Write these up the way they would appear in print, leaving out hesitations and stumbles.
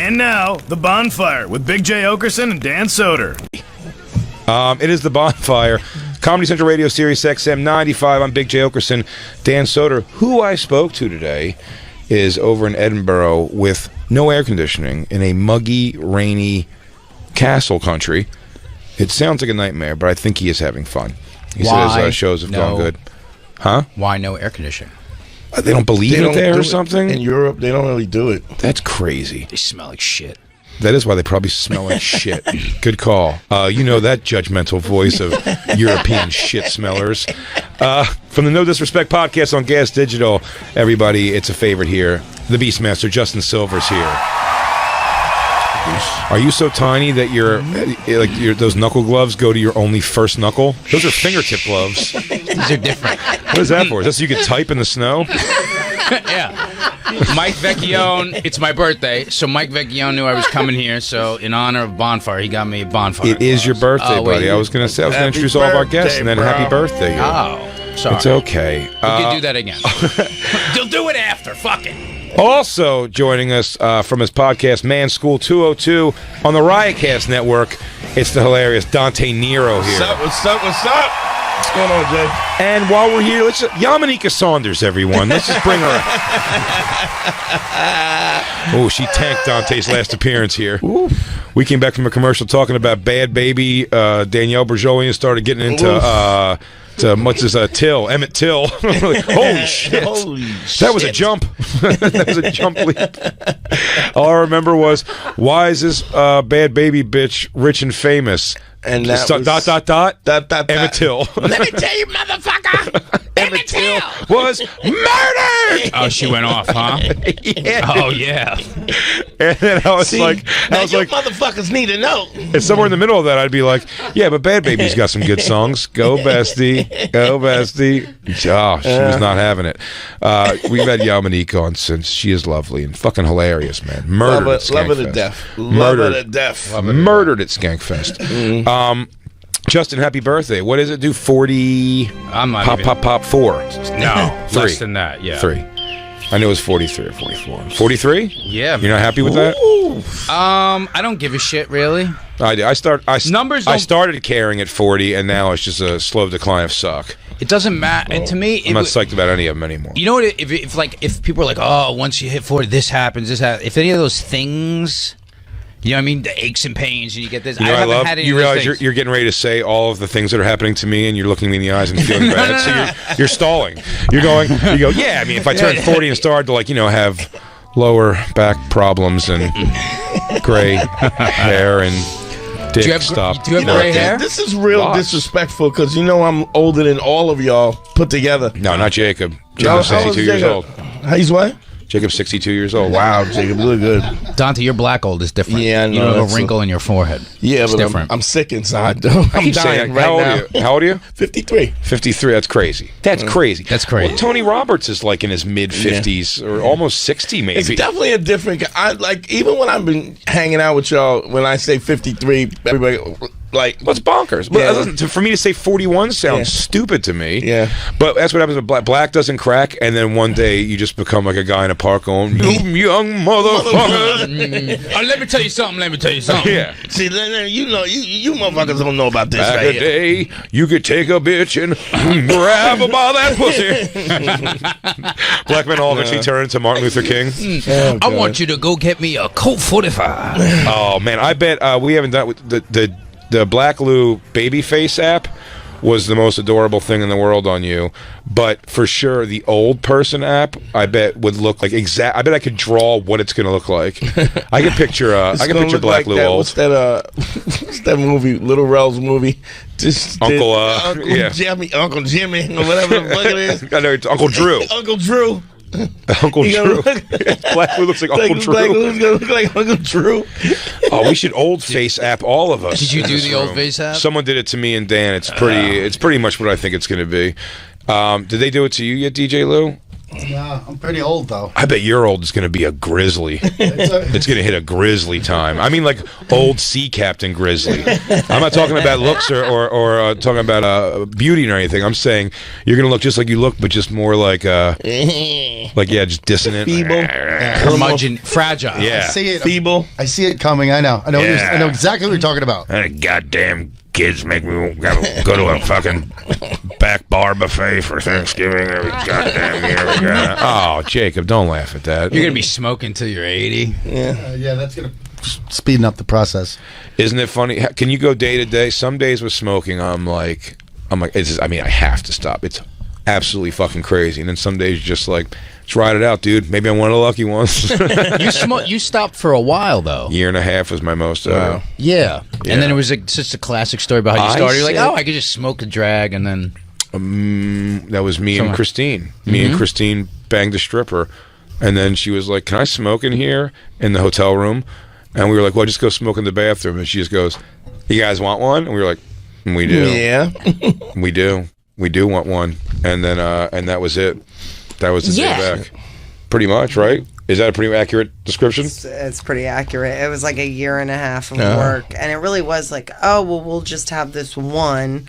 And now, The Bonfire with Big J. Okerson and Dan Soder. It is The Bonfire, Comedy Central Radio Sirius XM 95. I'm Big J. Okerson. Dan Soder, who I spoke to today, is over in Edinburgh with no air conditioning in a muggy, rainy castle country. It sounds like a nightmare, but I think he is having fun. He says shows have gone good. Huh? Why no air conditioning? They don't believe it there or something? In Europe, they don't really do it. That's crazy. They smell like shit. That is why they probably smell like shit. Good call. You know that judgmental voice of European shit smellers. From the No Disrespect podcast on Gas Digital, everybody, it's a favorite here. The Beastmaster, Justin Silver's here. Are you so tiny that those knuckle gloves go to your only first knuckle? Those are fingertip gloves. These are different. What is that for? Is that so you can type in the snow? Yeah. Mike Vecchione, it's my birthday, so Mike Vecchione knew I was coming here, so in honor of Bonfire, he got me a Bonfire. It is your birthday, buddy. I was going to introduce all of our guests, and then happy birthday. Oh, sorry. It's okay. We can do that again. You'll do it after. Fuck it. Also joining us from his podcast, Man School 202, on the Riotcast Network, it's the hilarious Dante Nero here. What's up? What's going on, Jay? And while we're here, Yamanika Saunders, everyone. Let's just bring her up. Oh, she tanked Dante's last appearance here. Ooh. We came back from a commercial talking about Bad Baby. Danielle Berjolian started getting into... Emmett Till. Holy shit. That was a jump. That was a jump leap. All I remember was, why is this Bad Baby bitch rich and famous? And that was... Emmett Till. Let me tell you, motherfucker. Emmett Till was murdered. Oh, she went off, huh? Yeah. Oh, yeah. And then I was like, motherfuckers need to know. And somewhere in the middle of that, I'd be like, yeah, but Bad Baby's got some good songs. Go, bestie. Go, bestie. Oh, she was not having it. We've had Yamanika on since. She is lovely and fucking hilarious, man. Murdered at Skankfest. Love her to death. Murdered at Skankfest. Justin, happy birthday. What does it do? 40? I'm not pop, 4. No, 3. Less than that, yeah. 3. I knew it was 43 or 44. 43? Yeah. You're not happy with that? I don't give a shit, really. I do. I started caring at 40, and now it's just a slow decline of suck. It doesn't matter. And to me, I'm not psyched about any of them anymore. You know what? If people are like, oh, once you hit 40, this happens, if any of those things... You know what I mean? The aches and pains, and you get this. You know, I haven't had any you realize you're getting ready to say all of the things that are happening to me, and you're looking me in the eyes and feeling bad. So you're stalling. You go, yeah, I mean, if I turned 40 and started to, have lower back problems and gray hair and dick stop. Do you have gray hair? This is real disrespectful, because I'm older than all of y'all put together. No, not Jacob. Jacob's 62 years old. He's what? Jacob's 62 years old. Wow, Jacob, really good. Dante, your black old is different. Yeah, I know. You don't have a wrinkle in your forehead. Yeah, it's but different. I'm sick inside, though. I'm dying right now. How old are you? 53. 53, that's crazy. That's crazy. That's crazy. Well, Tony Roberts is in his mid-50s or almost 60 maybe. It's definitely a different... even when I've been hanging out with y'all, when I say 53, everybody... What's bonkers? Yeah. For me to say 41 sounds stupid to me. Yeah. But that's what happens with black. Black doesn't crack, and then one day you just become like a guy in a park going, "You young motherfucker." Let me tell you something. Yeah. See, you motherfuckers don't know about this. Back in the day, you could take a bitch and grab her by that pussy. Black men all eventually turn into Martin Luther King. I want you to go get me a Colt 45. Oh man, I bet we haven't done with the Black Lou Babyface app was the most adorable thing in the world on you, but for sure the old person app I bet would look like I bet I could draw what it's going to look like. I can picture Black Lou old. What's that movie? Little Rell's movie. Uncle Jimmy, or whatever the fuck it is. I know it's Uncle Drew. Uncle Drew. Uncle Drew. Black Lou looks like Uncle Drew. Black Lou's gonna look like Uncle Drew. Oh, we should old face app all of us. Did you do the old face app? Someone did it to me and Dan. It's pretty much what I think it's going to be. Did they do it to you yet, DJ Lou? Nah, I'm pretty old though. I bet your old is going to be a grizzly. It's going to hit a grizzly time. I mean, like old sea captain grizzly. I'm not talking about looks or talking about beauty or anything. I'm saying you're going to look just like you look, but just more like just dissonant, feeble, curmudgeon, fragile. Yeah, I see it. feeble. I see it coming. I know. I know exactly what you're talking about. Goddamn kids make me go to a fucking back bar buffet for Thanksgiving every goddamn year. Oh, Jacob, don't laugh at that. You're gonna be smoking till you're 80. Yeah, that's gonna speeding up the process. Isn't it funny? Can you go day to day? Some days with smoking, I'm like, I have to stop. It's absolutely fucking crazy. And then some days you're just like, just ride it out, dude. Maybe I'm one of the lucky ones. You stopped for a while though. Year and a half was my most. Yeah. And then it was such a classic story about how you started. You're like, I could just smoke a drag, and then that was me and Christine. Me and Christine banged a stripper, and then she was like, "Can I smoke in here in the hotel room?" And we were like, "Well, just go smoke in the bathroom." And she just goes, "You guys want one?" And we were like, "We do. Yeah, we do. We do want one." And then and that was it. That was the day back. Pretty much, right? Is that a pretty accurate description? It's pretty accurate. It was like a year and a half of work, and it really was like, oh, well, we'll just have this one.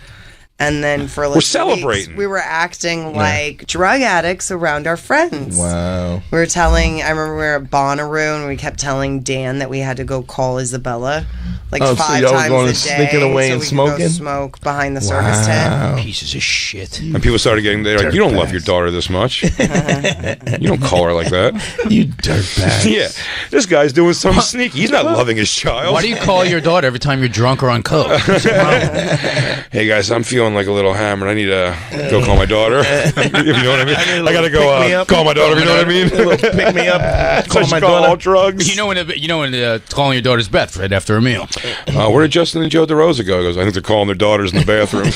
And then for like we're celebrating. weeks, we were acting like drug addicts around our friends. Wow. We were telling, I remember we were at Bonnaroo and we kept telling Dan that we had to go call Isabella like 5 so y'all times going a day. sneaking away and so we smoking? could go smoke behind the circus tent. pieces of shit. And people started getting, they're like, "You don't love your daughter this much. You don't call her like that." You dirtbag. Yeah, this guy's doing something sneaky. He's not loving his child. Why do you call your daughter every time you're drunk or on coke? Hey guys, I'm feeling like a little hammered. I need to go call my daughter. If you know what I mean. I gotta go call my daughter. If you know what I mean. Pick me up. Call my daughter. All daughter. drugs. You know when calling your daughter's Beth right after a meal. Where did Justin and Joe DeRosa go? He goes, "I think they're calling their daughters in the bathroom."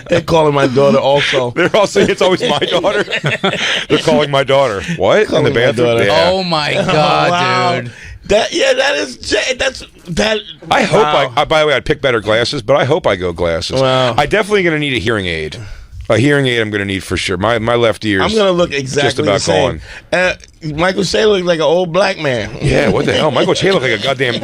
They're calling my daughter also. They're also. It's always my daughter. They're calling my daughter. What in the Calling my bathroom? daughter. Yeah. Oh my god, Wow. dude. That. I hope wow. by the way, I'd pick better glasses, but I hope I go glasses. Wow. I definitely going to need a hearing aid. A hearing aid I'm going to need for sure. My left ear. I'm gonna look exactly just about the same. Michael Che looks like an old black man. Yeah, what the hell? Michael Che looks like a goddamn he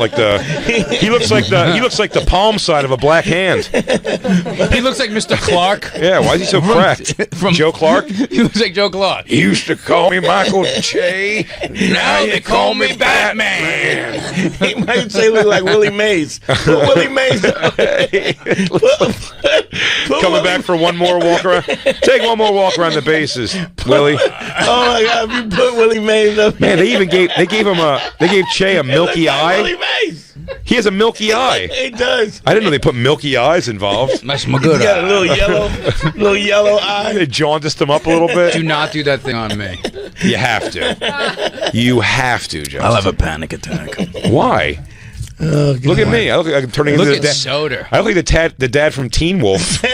looks like the palm side of a black hand. He looks like Mr. Clark. Yeah, why is he so cracked? From Joe Clark? He looks like Joe Clark. He used to call me Michael Che. Now they call me Batman. Michael Che look like Willie Mays. Put Willie Mays. Coming back for one more walk around. Take one more walk around the bases, Willie. Oh my God! If you put Willie Mays up, Man, they gave Che a milky eye. Willie Mays. He has a milky eye. He does. I didn't know they put milky eyes involved. That's He my good got a eye. little yellow eye. They jaundiced him up a little bit. Do not do that thing on me. You have to. You have to, Justin. I'll have a panic attack. Why? Look at me. I look like I'm turning Look into at the dad. Soder. I look like the dad from Teen Wolf.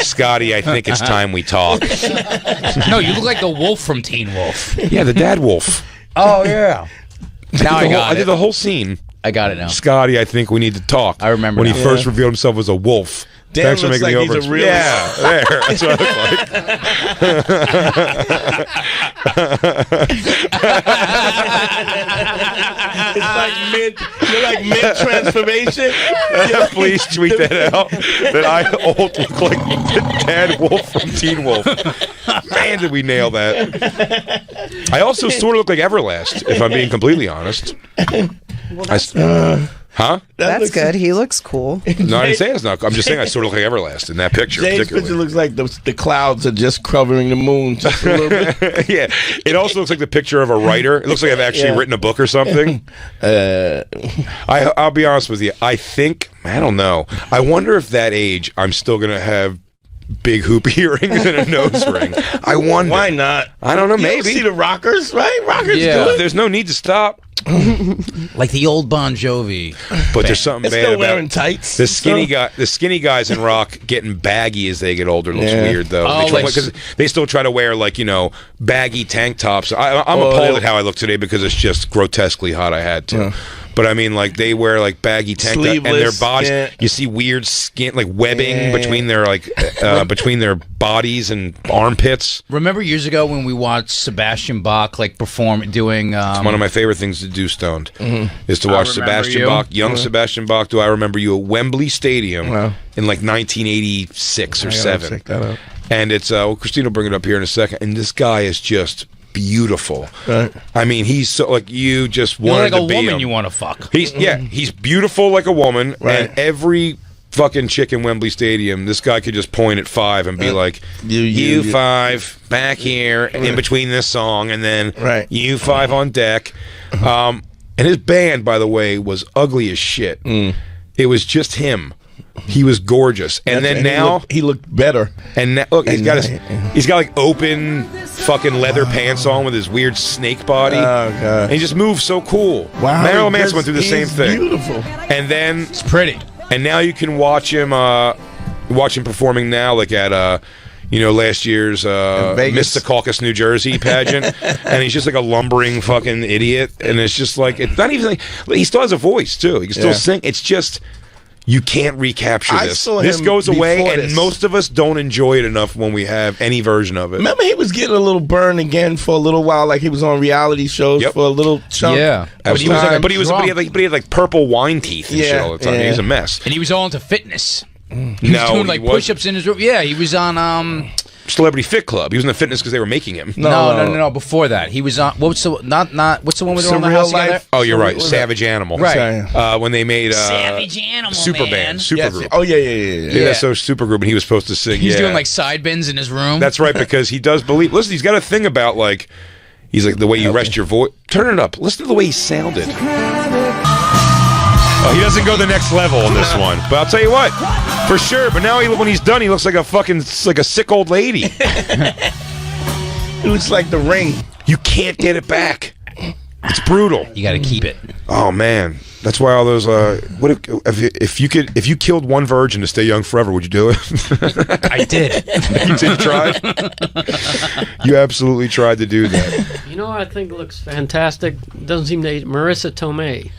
Scotty, I think it's time we talk. No, you look like the wolf from Teen Wolf. Yeah, the dad wolf. Oh yeah. Now I did the whole scene. I got it now. Scotty, I think we need to talk. I remember when now. he first revealed himself as a wolf. Dan Thanks for looks making like me he's over. a real- Yeah, there. That's what I look like. You're like mid transformation. Please tweet that out. That I look like the dad wolf from Teen Wolf. Man, did we nail that? I also sort of look like Everlast, if I'm being completely honest. Well, that's, Huh? that's good. He looks cool. No, I didn't say it's not. I'm just saying I sort of look like Everlast in that picture. James' particularly. picture looks like the clouds are just covering the moon just a little bit. Yeah, it also looks like the picture of a writer. It looks like I've actually written a book or something. I'll be honest with you. I don't know. I wonder if that age I'm still gonna have big hoop earrings and a nose ring. I wonder. Why not? I don't know. You Maybe don't see the rockers, right? Rockers Yeah. do it. There's no need to stop. Like the old Bon Jovi. But there's something It's bad still about wearing tights. the skinny guys in rock getting baggy as they get older looks Yeah. weird though. Oh, Because they still try to wear baggy tank tops. I'm appalled at how I look today because it's just grotesquely hot. I had to. but I mean, like they wear like baggy tank top, and their Sleeveless, bodies. yeah. You see weird skin, like webbing between their between their bodies and armpits. Remember years ago when we watched Sebastian Bach like perform doing? It's one of my favorite things to do, stoned, is to I watch Remember Sebastian You. Bach, young Sebastian Bach. Do I remember you at Wembley Stadium Wow. in like 1986 or I gotta 7? check that out. And it's Christine will bring it up here in a second. And this guy is just beautiful. Right. I mean, he's so like you just You're wanted like a to be woman him. you want to fuck. He's beautiful like a woman, Right. and every fucking chick in Wembley Stadium, this guy could just point at 5 and be like, you 5 back here in between this song, and then Right. you 5 on deck. And his band, by the way, was ugly as shit. It was just him. He was gorgeous, and then now he looked better. and now, look, he's got like open fucking leather pants on with his weird snake body. Oh, God. And he just moves so cool. Wow, Marilyn Manson went through the same he's thing. Beautiful. And then It's pretty. and now you can watch him performing now, like at last year's Vegas. Miss Secaucus, New Jersey pageant, and he's just like a lumbering fucking idiot, and it's just like it's not even like he still has a voice too. He can still sing. It's just you can't recapture I this. saw This him goes away, before and this. most of us don't enjoy it enough when we have any version of it. Remember, he was getting a little burned again for a little while, like he was on reality shows Yep. for a little chunk. Yeah. But he was time. like, but he had like purple wine teeth and shit Yeah, all the time. yeah. He was a mess. And he was all into fitness. He was No, doing he like wasn't. push-ups in his room. Yeah, he was on Celebrity Fit Club. He was in the fitness because they were making him. no. Before that, he was on. What's the what's the one with all the Surreal house Life. together? Oh, you're right. What was Savage Animal. Right. When they made Savage Animal, Superband, man. Yes. Supergroup. Oh yeah. Yeah, that's so Supergroup, and he was supposed to sing. He's yeah. doing like side bends in his room. That's right, because he does believe. Listen, he's got a thing about like, he's like the way you rest your voice. Turn it up. Listen to the way he sounded. Oh, he doesn't go the next level on this one, but I'll tell you what, for sure. But now when he's done, he looks like a sick old lady. It looks like The Ring. You can't get it back. It's brutal. You got to keep it. Oh man, that's why all those. What if you killed one virgin to stay young forever? Would you do it? I did. You tried. You absolutely tried to do that. You know, I think looks fantastic. Doesn't seem to age. Marissa Tomei.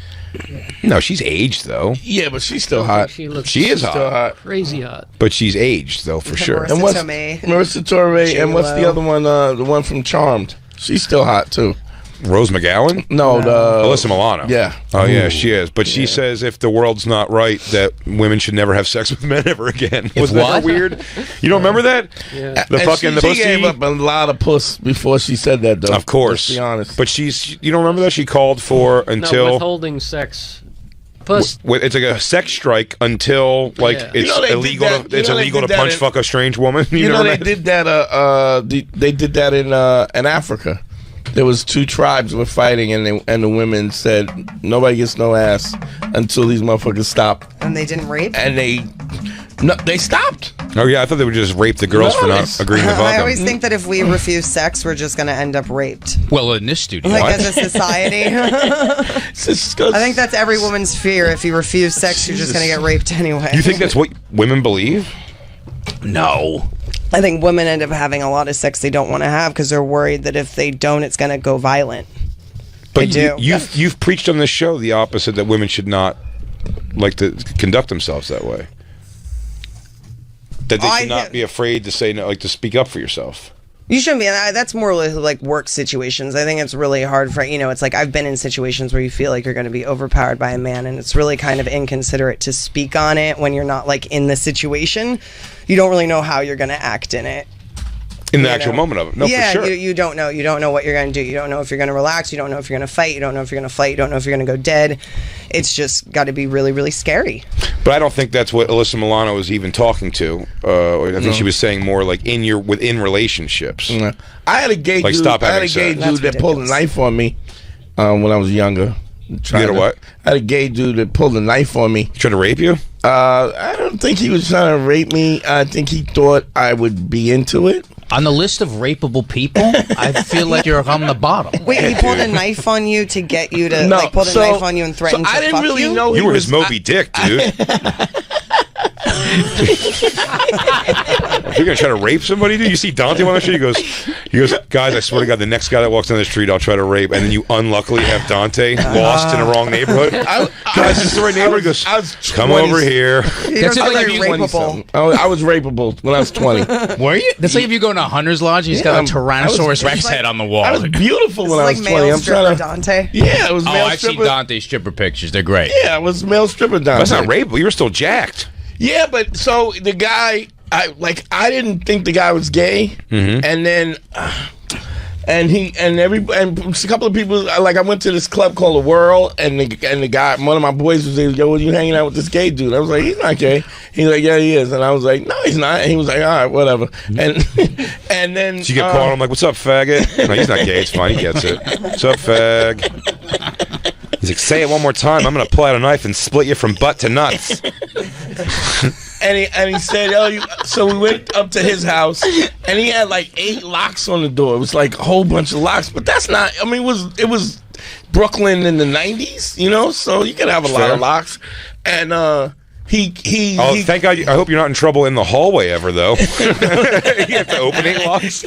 No, she's aged though. Yeah, but she's still hot. She looks She is Still hot, hot. crazy hot. but she's aged though for sure. Marissa And what's Tomei. Marissa Tomei? And what's the J-Lo. other one? The one from Charmed. She's still hot too. Rose McGowan, No, the Alyssa Milano. Yeah. Oh yeah, she is. But she says if the world's not right, that women should never have sex with men ever again. Wasn't that what? weird? You don't remember that? Yeah. The And fucking she the pussy. gave up a lot of puss before she said that, though. Of course. Let's be honest. But you don't remember that? She called for No, until withholding sex. Puss. it's like a sex strike until like Yeah. it's You know they did illegal. that- It's you know they illegal to did that punch in- fuck a strange woman. you know never they met- did that. They did that in Africa. There was 2 tribes were fighting, and the women said nobody gets no ass until these motherfuckers stop, And they didn't rape? and they stopped. Oh yeah, I thought they would just rape the girls for not Nice. agreeing to fuck I them. always think that if we refuse sex, we're just going to end up raped. Well, in this studio. Like as a society. I It's disgusting. think that's every woman's fear. If you refuse sex, you're just going to get raped anyway. You think that's what women believe? No. I think women end up having a lot of sex they don't want to have because they're worried that if they don't, it's going to go violent. But do. you've preached on this show the opposite, that women should not like to conduct themselves that way. That they I should not thi- be afraid to say no, like to speak up for yourself. You shouldn't be. That's more like work situations. I think it's really hard for, it's like I've been in situations where you feel like you're going to be overpowered by a man, and it's really kind of inconsiderate to speak on it when you're not like in the situation. You don't really know how you're going to act in it. In the You actual know? moment of it. No, Yeah, for sure. you don't know. You don't know what you're going to do. You don't know if you're going to relax. You don't know if you're going to fight. You don't know if you're going to fight. You don't know if you're going to go dead. It's just got to be really, really scary. But I don't think that's what Alyssa Milano was even talking to. I think she was saying more like within relationships. I had a gay Like, dude. stop I had having a gay sex. dude That's that pulled a ridiculous. knife on me when I was younger. You had a what? I had a gay dude that pulled a knife on me. Trying to rape you? I don't think he was trying to rape me. I think he thought I would be into it. On the list of rapeable people, I feel like you're on the bottom. Wait, he pulled a knife on you to get you to pulled a knife on you and threatened so I to didn't fuck really you? know You he were was, his Moby Dick, dude. You're gonna try to rape somebody, dude? You see Dante on the street? He goes, guys, I swear to God, the next guy that walks down the street, I'll try to rape. And then you unluckily have Dante lost in the wrong neighborhood. Guys, this is the right neighborhood. He goes, come over here. That's like if you rapeable. I was rapeable when I was 20. Were you? That's like if you go into a hunter's lodge, he's got a Tyrannosaurus Rex head on the wall. I was beautiful when I was It's 20. male I'm stripper trying to. Dante. Yeah, it was male I've seen stripper. Dante's stripper pictures. They're great. Yeah, it was male stripper Dante. That's not rape. You were still jacked. Yeah, but so the guy, I didn't think the guy was gay, and then, and a couple of people, like I went to this club called The Whirl, and the guy, one of my boys was like, "Yo, you hanging out with this gay dude?" I was like, "He's not gay." He's like, "Yeah, he is," and I was like, "No, he's not." And he was like, "All right, whatever," and then So you get caught. I'm like, "What's up, faggot?" No, he's not gay. It's fine. He gets it. What's up, fag? He's like, say it one more time. I'm gonna pull out a knife and split you from butt to nuts. And he said, "Oh, so we went up to his house, and he had like 8 locks on the door. It was like a whole bunch of locks, but that's not. I mean, it was Brooklyn in the '90s, you know, so you could have a lot of locks." And he. Oh, thank God! I hope you're not in trouble in the hallway ever, though. You have to open 8 locks.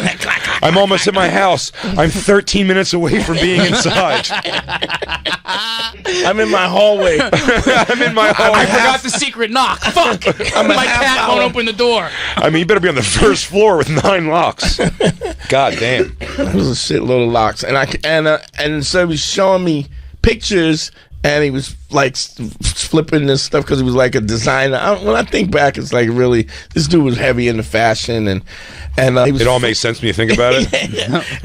I'm almost at my house. I'm 13 minutes away from being inside. I'm in my hallway. I'm in my hallway. I forgot the secret knock. Fuck! My cat won't open the door. I mean, you better be on the first floor with 9 locks. God damn. It was a shitload of locks, and so he was showing me pictures, and he was like flipping this stuff because he was like a designer. When I think back, it's like really this dude was heavy into fashion, and he was. It all makes sense when you think about it.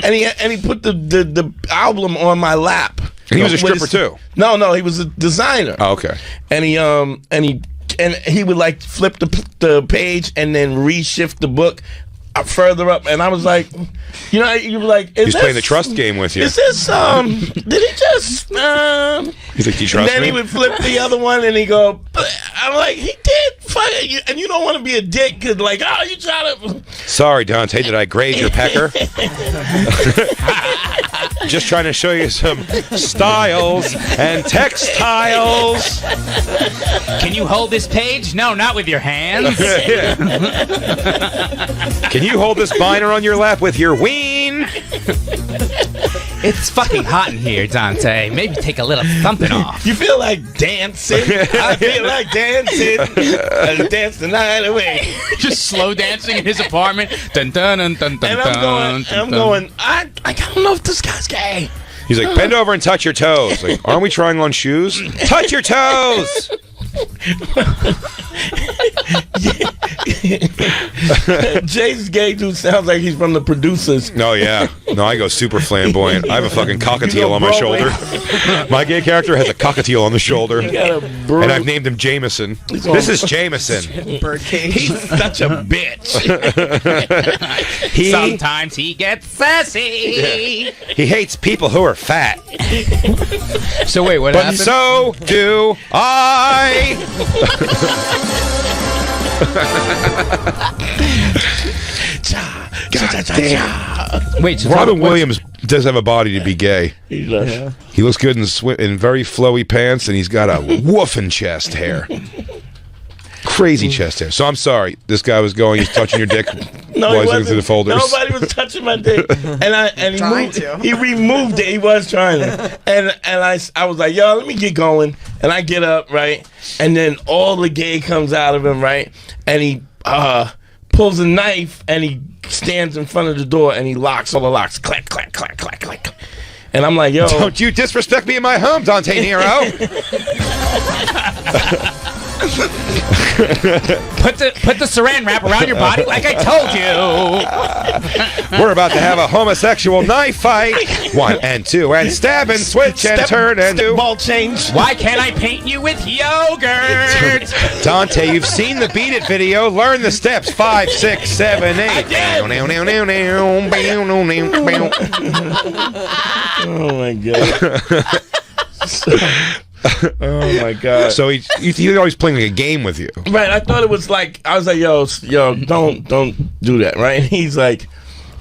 and he put the album on my lap. And he was a stripper too. No, he was a designer. Oh, okay. And he would like flip the page and then reshift the book further up, and I was like, you were like, he's playing the trust game with you. Is this did he just He's like, do you trust and then me? he would flip the other one and he go, I'm like, he did fuck it, and you don't want to be a dick because like, oh, you try to Sorry, Dante, did I grade your pecker? Just trying to show you some styles and textiles. Can you hold this page? No, not with your hands. Can you hold this binder on your lap with your ween? It's fucking hot in here, Dante. Maybe take a little something off. You feel like dancing? I feel like dancing. I dance the night away. Just slow dancing in his apartment. Dun dun dun dun dun. And I'm going. I don't know if this guy's gay. He's like, bend over and touch your toes. Like, aren't we trying on shoes? Touch your toes. Jay's gay dude sounds like he's from the producers. No, yeah. No, I go super flamboyant. I have a fucking cockatiel on my shoulder. My gay character has a cockatiel on the shoulder. And I've named him Jameson. This is Jameson. Birdcage. He's such a bitch. Sometimes he gets sassy. He hates people who are fat. So wait, what But happened? so do I. God damn. Wait, so Robin Williams does have a body to be gay. He looks good in very flowy pants, and he's got a woofing chest hair. Crazy chest hair. So I'm sorry. This guy was going, he's touching your dick while he's looking through the folders. Nobody was touching my dick. And he removed it. He was trying to. And I was like, yo, let me get going. And I get up, right? And then all the gay comes out of him, right? And he pulls a knife and he stands in front of the door and he locks all the locks. Clack, clack, clack, clack, clack. And I'm like, yo. Don't you disrespect me in my home, Dante Nero. Put the saran wrap around your body like I told you. We're about to have a homosexual knife fight. 1 and 2 and stab and switch and turn and do. Ball change. Why can't I paint you with yogurt? Dante, you've seen the Beat It video. Learn the steps. 5, 6, 7, 8. Oh my god. Oh my god. So he's always playing like a game with you. Right, I thought it was like, I was like, yo, don't do that, right? And he's like,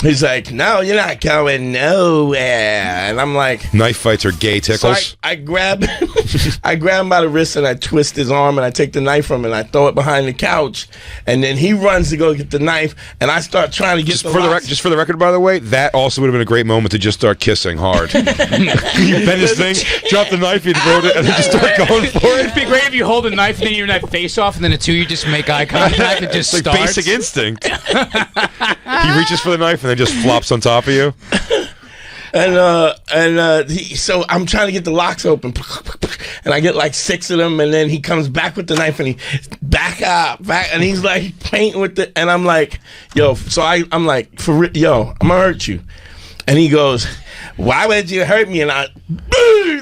He's like, no, you're not going nowhere. And I'm like, Knife fights are gay tickles. so I grab I grab him by the wrist and I twist his arm and I take the knife from him and I throw it behind the couch. And then he runs to go get the knife and I start trying to get Just the for the locks. just for the record, by the way, that also would have been a great moment to just start kissing hard. You bend this thing, drop the knife, you throw it, and then just start going for it. It'd be great if you hold a knife and then your knife face off, and then the two of you just make eye contact and just It's like starts. Basic Instinct. He reaches for the knife and then just flops on top of you. So I'm trying to get the locks open, and I get like 6 of them, and then he comes back with the knife, and he back, and he's like painting with the, and I'm like, yo, so I'm like, yo, I'm gonna hurt you, and he goes, why would you hurt me? And I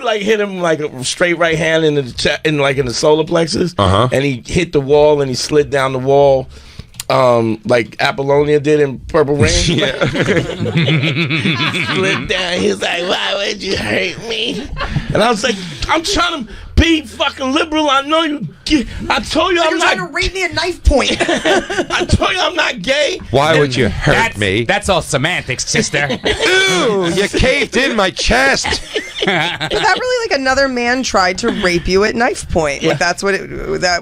like hit him like a straight right hand in the in the solar plexus, and he hit the wall, and he slid down the wall. Like Apollonia did in Purple Rain. Yeah. Slid down. He's like, why would you hurt me? And I was like, I'm trying to be fucking liberal. I know you. I told you I'm You're not. trying to rape me at knife point. I told you I'm not gay. Why would you hurt me? That's all semantics, sister. Ooh, you caved in my chest. But that really like another man tried to rape you at knife point. Like that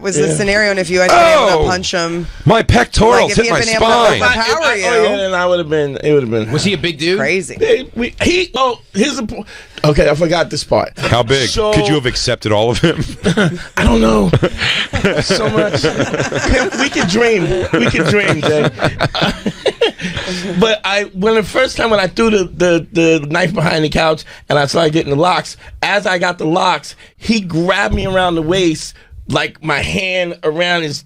was the scenario. And if you had been able to punch him, My pectorals Like, if hit he my had been able to spine. overpower you. Then I would have been. It would have been. Was he a big dude? crazy. Here's the point. Okay, I forgot this part. How big? So- Could you have accepted all of him? I don't know. So much. We could dream. We could dream, Jay. But when I threw the knife behind the couch and I started getting the locks, as I got the locks, he grabbed me around the waist, like my hand around his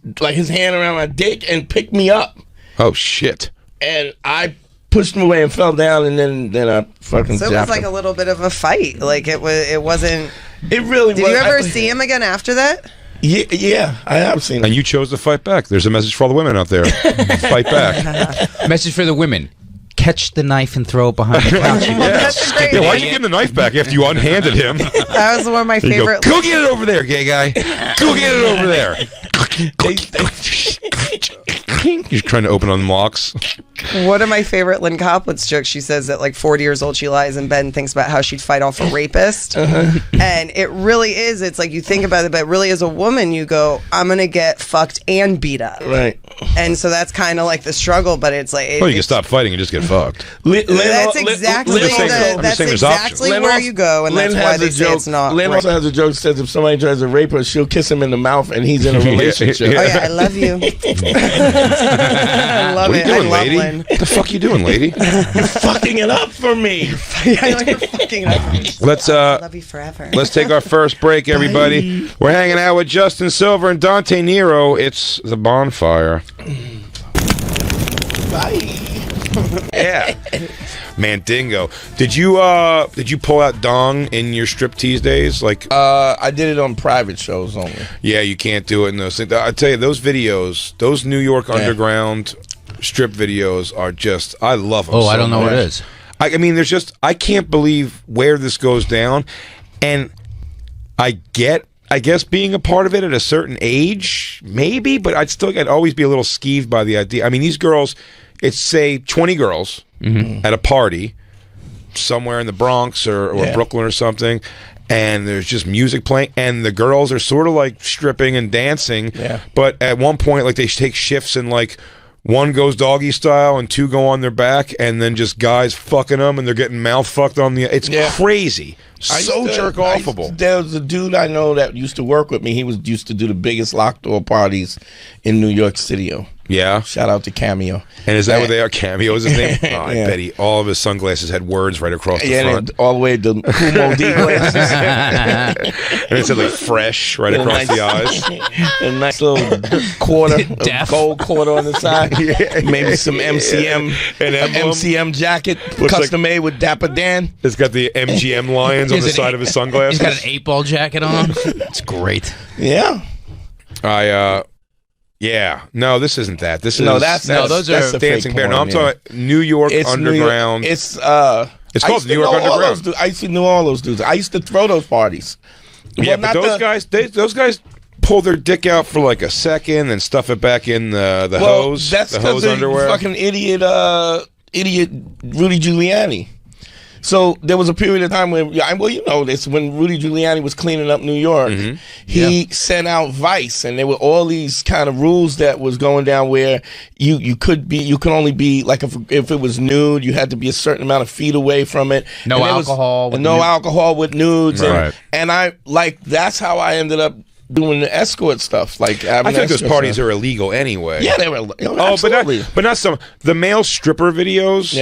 hand around my dick, and picked me up. Oh, shit. And I pushed him away and fell down, and then I fucking. So it was like a little bit of a fight. Like it wasn't. It really. Did you ever see him again after that? Yeah, I have seen And it. you chose to fight back. There's a message for all the women out there. Fight back. Message for the women. Catch the knife and throw it behind the couch. That's a great. Yeah, why'd you give him the knife back after you unhanded him? That was one of my You go, favorite. go get it over there, gay guy. Go get it over there. You're trying to open unlocks. One of my favorite Lynn Coplitz jokes. She says that like 40 years old, she lies in bed and thinks about how she'd fight off a rapist. And it really is. It's like you think about it, but really as a woman, you go, I'm going to get fucked and beat up. Right. And so that's kind of like the struggle, but it's like. Well, you can stop fighting and just get fucked. That's exactly, I'm just saying there's exactly options. where you go, and that's why they say it's not. Lynn right. also has a joke that says if somebody tries to rape her, she'll kiss him in the mouth, and he's in a relationship. Oh yeah, I love you. I love What are it. you doing, I love lady? Lynn. What the fuck you doing, lady? You're fucking it up for me. I know you're fucking. Let's I love you forever. let's take our first break, everybody. We're hanging out with Justin Silver and Dante Nero. It's the Bonfire. Bye. Yeah. Mandingo. Did you pull out dong in your striptease days? Like I did it on private shows only. yeah, you can't do it in those things. I tell you, those videos, those New York underground strip videos are just, I love them. Oh, I don't know what it is. I mean, there's just, I can't believe where this goes down. And I guess being a part of it at a certain age, maybe, but I'd always be a little skeeved by the idea. I mean, these girls, it's say 20 girls at a party somewhere in the Bronx or Brooklyn or something, and there's just music playing, and the girls are sort of like stripping and dancing, but at one point, like they take shifts and like one goes doggy style and two go on their back, and then just guys fucking them, and they're getting mouth fucked on the. It's crazy, so jerk offable. There was a dude I know that used to work with me. He used to do the biggest locked door parties in New York City. Yeah. Shout out to Cameo. And is that what they are? Cameo is his name? Oh, I Yeah. bet all of his sunglasses had words right across the front. All the way to Kumo D glasses. And it said like fresh right across the eyes. A nice little quarter, a Deaf. gold quarter on the side. Maybe some MCM, An an emblem. MCM jacket, Looks custom made with Dapper Dan. It's got the MGM lions on Is the it side of his sunglasses. He's got an 8-ball jacket on. It's great. Yeah. Yeah. No, this isn't that. This is That's those that's are the fake Dancing Bear. No, porn, I'm talking about New York It's Underground. New York, it's It's called New York Underground. I used to know all those dudes. I used to throw those parties. Yeah, Well, but not those guys pull their dick out for like a second and stuff it back in the hose, That's the because hose the underwear. fucking idiot idiot Rudy Giuliani. So there was a period of time when, well, you know this, when Rudy Giuliani was cleaning up New York, he sent out Vice, and there were all these kind of rules that was going down where you could only be like if it was nude, you had to be a certain amount of feet away from it. No alcohol. Alcohol with nudes, Right. and I that's how I ended up doing the escort stuff. Like I think those parties are illegal anyway. Yeah, they were. Absolutely. but not some the male stripper videos.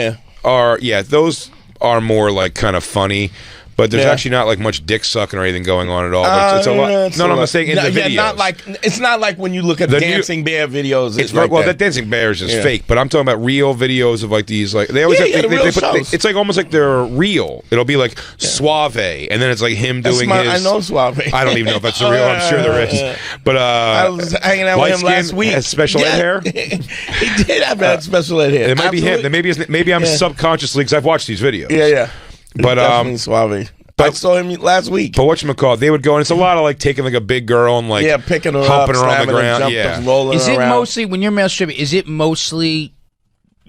Those are more like kind of funny, but there's actually not like much dick sucking or anything going on at all. It's a lot. No, I'm saying in the videos. Not like it's not like when you look at the Dancing Bear videos. It's like that Dancing Bear is just fake, but I'm talking about real videos of like these like they always it's like almost like they're real. It'll be like Suave, and then it's like him doing his. I know Suave. I don't even know if that's the real. I'm sure there is, but I was hanging out with him last week. Has special ed hair. He did have that special ed hair. It might be him. Maybe I'm subconsciously because I've watched these videos. Yeah. But definitely Suave. I saw him last week. But whatchamacallit, they would go, and it's a lot of like taking like a big girl and like picking her humping up, her on the ground. rolling Is her it around. mostly when you're male stripping? Is it mostly?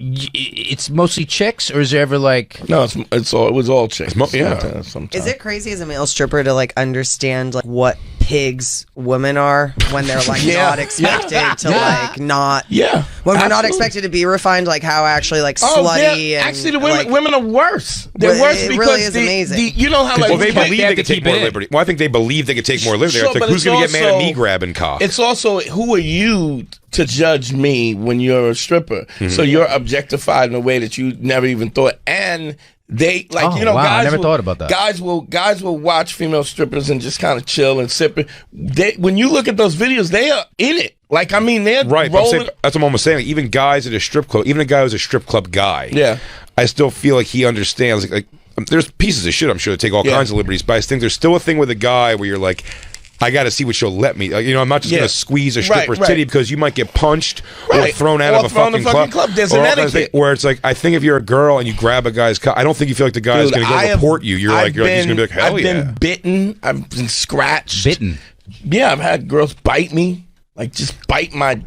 It's mostly chicks, or is there ever like? No, it was all chicks. Is it crazy as a male stripper to like understand like what pigs women are when they're like not expected to like not when we're not expected to be refined, like how actually like slutty and actually the like, women are worse. They're worse it because really is amazing. you know how like they believe they could take more liberty. Well, I think they believe they could take more liberty. It's like who's going to get mad at me grabbing cock? It's also who are you to judge me when you're a stripper? So you're objectified in a way that you never even thought, and they like wow, guys I never thought about that. Guys will watch female strippers and just kind of chill and sip it. When you look at those videos, they are in it. Like I mean, they're right. rolling. That's what I'm almost saying. Like, even guys at a strip club, even a guy who's a strip club guy, I still feel like he understands. Like there's pieces of shit I'm sure that take all kinds of liberties, but I think there's still a thing with a guy where you're like, I got to see what she'll let me. Like, I'm not just going to squeeze a stripper's titty because you might get punched or thrown out of a fucking club. There's an etiquette. Where it's like, I think if you're a girl and you grab a guy's cock, I don't think you feel like the guy's going to go report you. You're like he's going to be like, hell yeah. I've been bitten. I've been scratched. Bitten? Yeah, I've had girls bite me. Like just bite my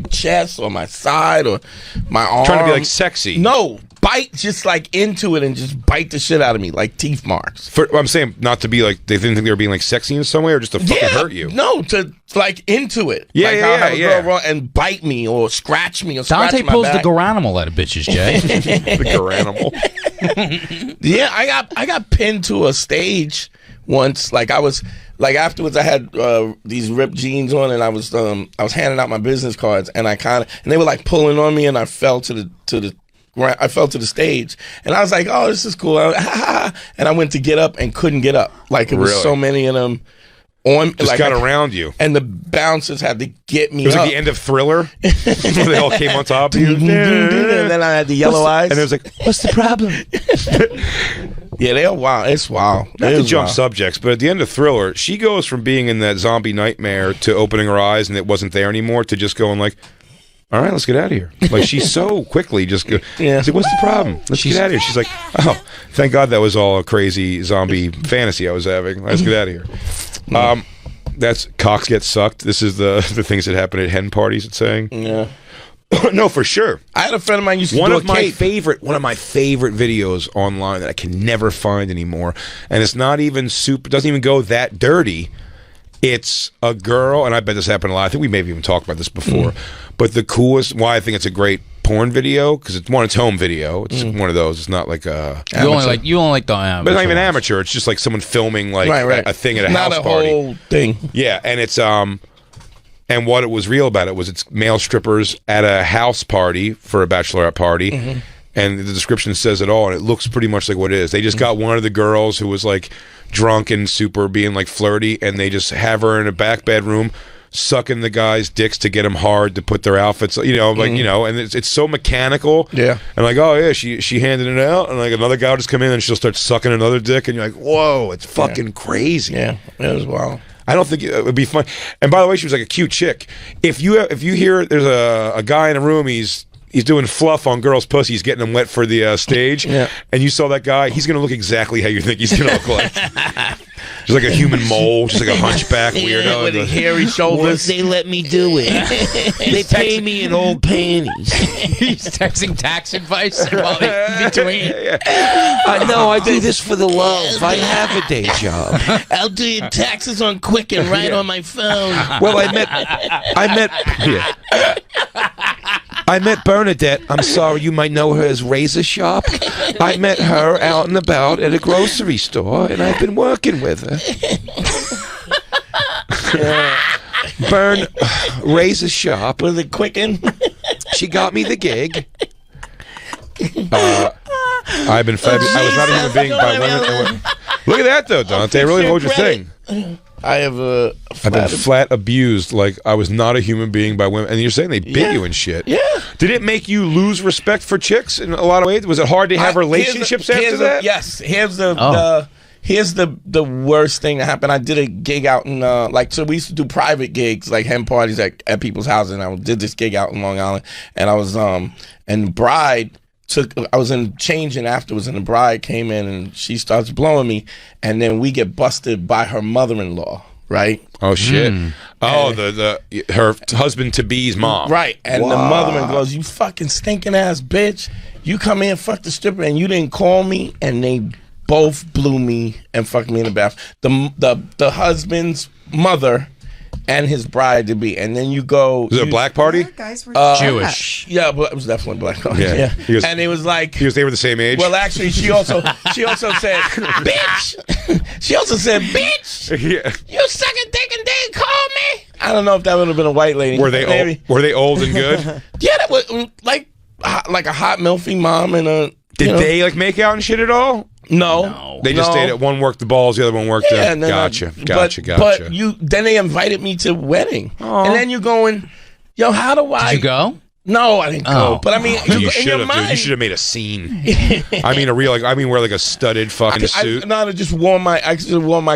chest or my side or my arm. Trying to be like sexy. No. Bite just like into it and just bite the shit out of me like teeth marks. I'm saying not to be like they didn't think they were being like sexy in some way or just to fucking hurt you. No, to like into it. Yeah, like I'll have a girl run and bite me or scratch me or scratch Dante my pulls back. the garanimal out of bitches, Jay. The garanimal. Yeah, I got pinned to a stage once. Like I was like afterwards I had these ripped jeans on and I was handing out my business cards and and they were like pulling on me and I fell to the stage and I was like, oh, this is cool. And I went to get up and couldn't get up. Like it was so many of them on. Just got around you. And the bouncers had to get me up. It was up. like the end of Thriller. They all came on top of you. And then I had the yellow eyes. And it was like, what's the problem? Yeah, they're wild. It's wild. Not to jump subjects, but at the end of Thriller, she goes from being in that zombie nightmare to opening her eyes and it wasn't there anymore to just going like, all right, let's get out of here. Like she's so quickly just go. Yeah. Like, what's the problem? Let's get out of here. She's like, oh, thank God that was all a crazy zombie fantasy I was having. Let's get out of here. That's cocks get sucked. This is the things that happen at hen parties. It's saying. Yeah. No, for sure. I had a friend of mine used to one do of my favorite videos online that I can never find anymore, and it's not even super. Doesn't even go that dirty. It's a girl, and I bet this happened a lot. I think we may have even talked about this before. But the coolest, why I think it's a great porn video, because it's home video. It's one of those. It's not like a you only like the amateur. But it's not even amateur. It's just like someone filming like a thing at a house not a party. whole thing. Yeah, and it's and what it was real about it was it's male strippers at a house party for a bachelorette party. And the description says it all, and it looks pretty much like what it is. They just got one of the girls who was like drunk and super being like flirty, and they just have her in a back bedroom sucking the guys' dicks to get them hard to put their outfits, and it's so mechanical. Yeah. And like, oh yeah, she handed it out, and like another guy will just come in and she'll start sucking another dick, and you're like, whoa, it's fucking crazy. Yeah, it was wild. I don't think it would be fun. And by the way, she was like a cute chick. If you hear there's a guy in a room, he's doing fluff on girls' pussies, getting them wet for the stage, and you saw that guy, he's going to look exactly how you think he's going to look like. Just like a human mole, just like a hunchback weirdo. with the hairy shoulders. They let me do it. They pay me in old panties. He's texting tax advice while in between. I know. I do this for the love. I have a day job. I'll do your taxes on Quicken right on my phone. Well, I met Bernadette. I'm sorry, you might know her as Razor Sharp. I met her out and about at a grocery store, and I've been working with her. Burn Razor Sharp. Was it Quicken? She got me the gig. I've been fabulous. I was not a human being by women. Look at that, though, Dante. Really hold your thing. I have I've been flat abused. Like, I was not a human being by women. And you're saying they bit you and shit. Yeah. Did it make you lose respect for chicks in a lot of ways? Was it hard to have relationships after that? Yes. Here's the worst thing that happened. I did a gig out in so we used to do private gigs, like hen parties at people's houses, and I did this gig out in Long Island, and I was and the bride I was changing afterwards, and the bride came in and she starts blowing me, and then we get busted by her mother-in-law, right? Oh shit! Oh, her husband to be's mom, right? And the mother-in-law goes, "You fucking stinking ass bitch! You come in and fuck the stripper, and you didn't call me." And they both blew me and fucked me in the bath. The husband's mother and his bride to be, and then you go. Was it a black party? Guys were Jewish. Yeah, but it was definitely black. Yeah. And it was like because they were the same age. Well, actually, she also said, "Bitch." She also said, "Bitch, yeah. you sucking dick and didn't call me." I don't know if that would have been a white lady. Were they old? Were they old and good? Yeah, that was like a hot milfy mom and a. Did they like make out and shit at all? No. They just stayed at one worked the balls, the other one worked Yeah, the. Gotcha. But then they invited me to wedding, and then you're going, yo, how do I? Did you go? No, I didn't go. But I mean, you should have. Dude, you should have made a scene. I mean, wear like a studded fucking suit. I just wore my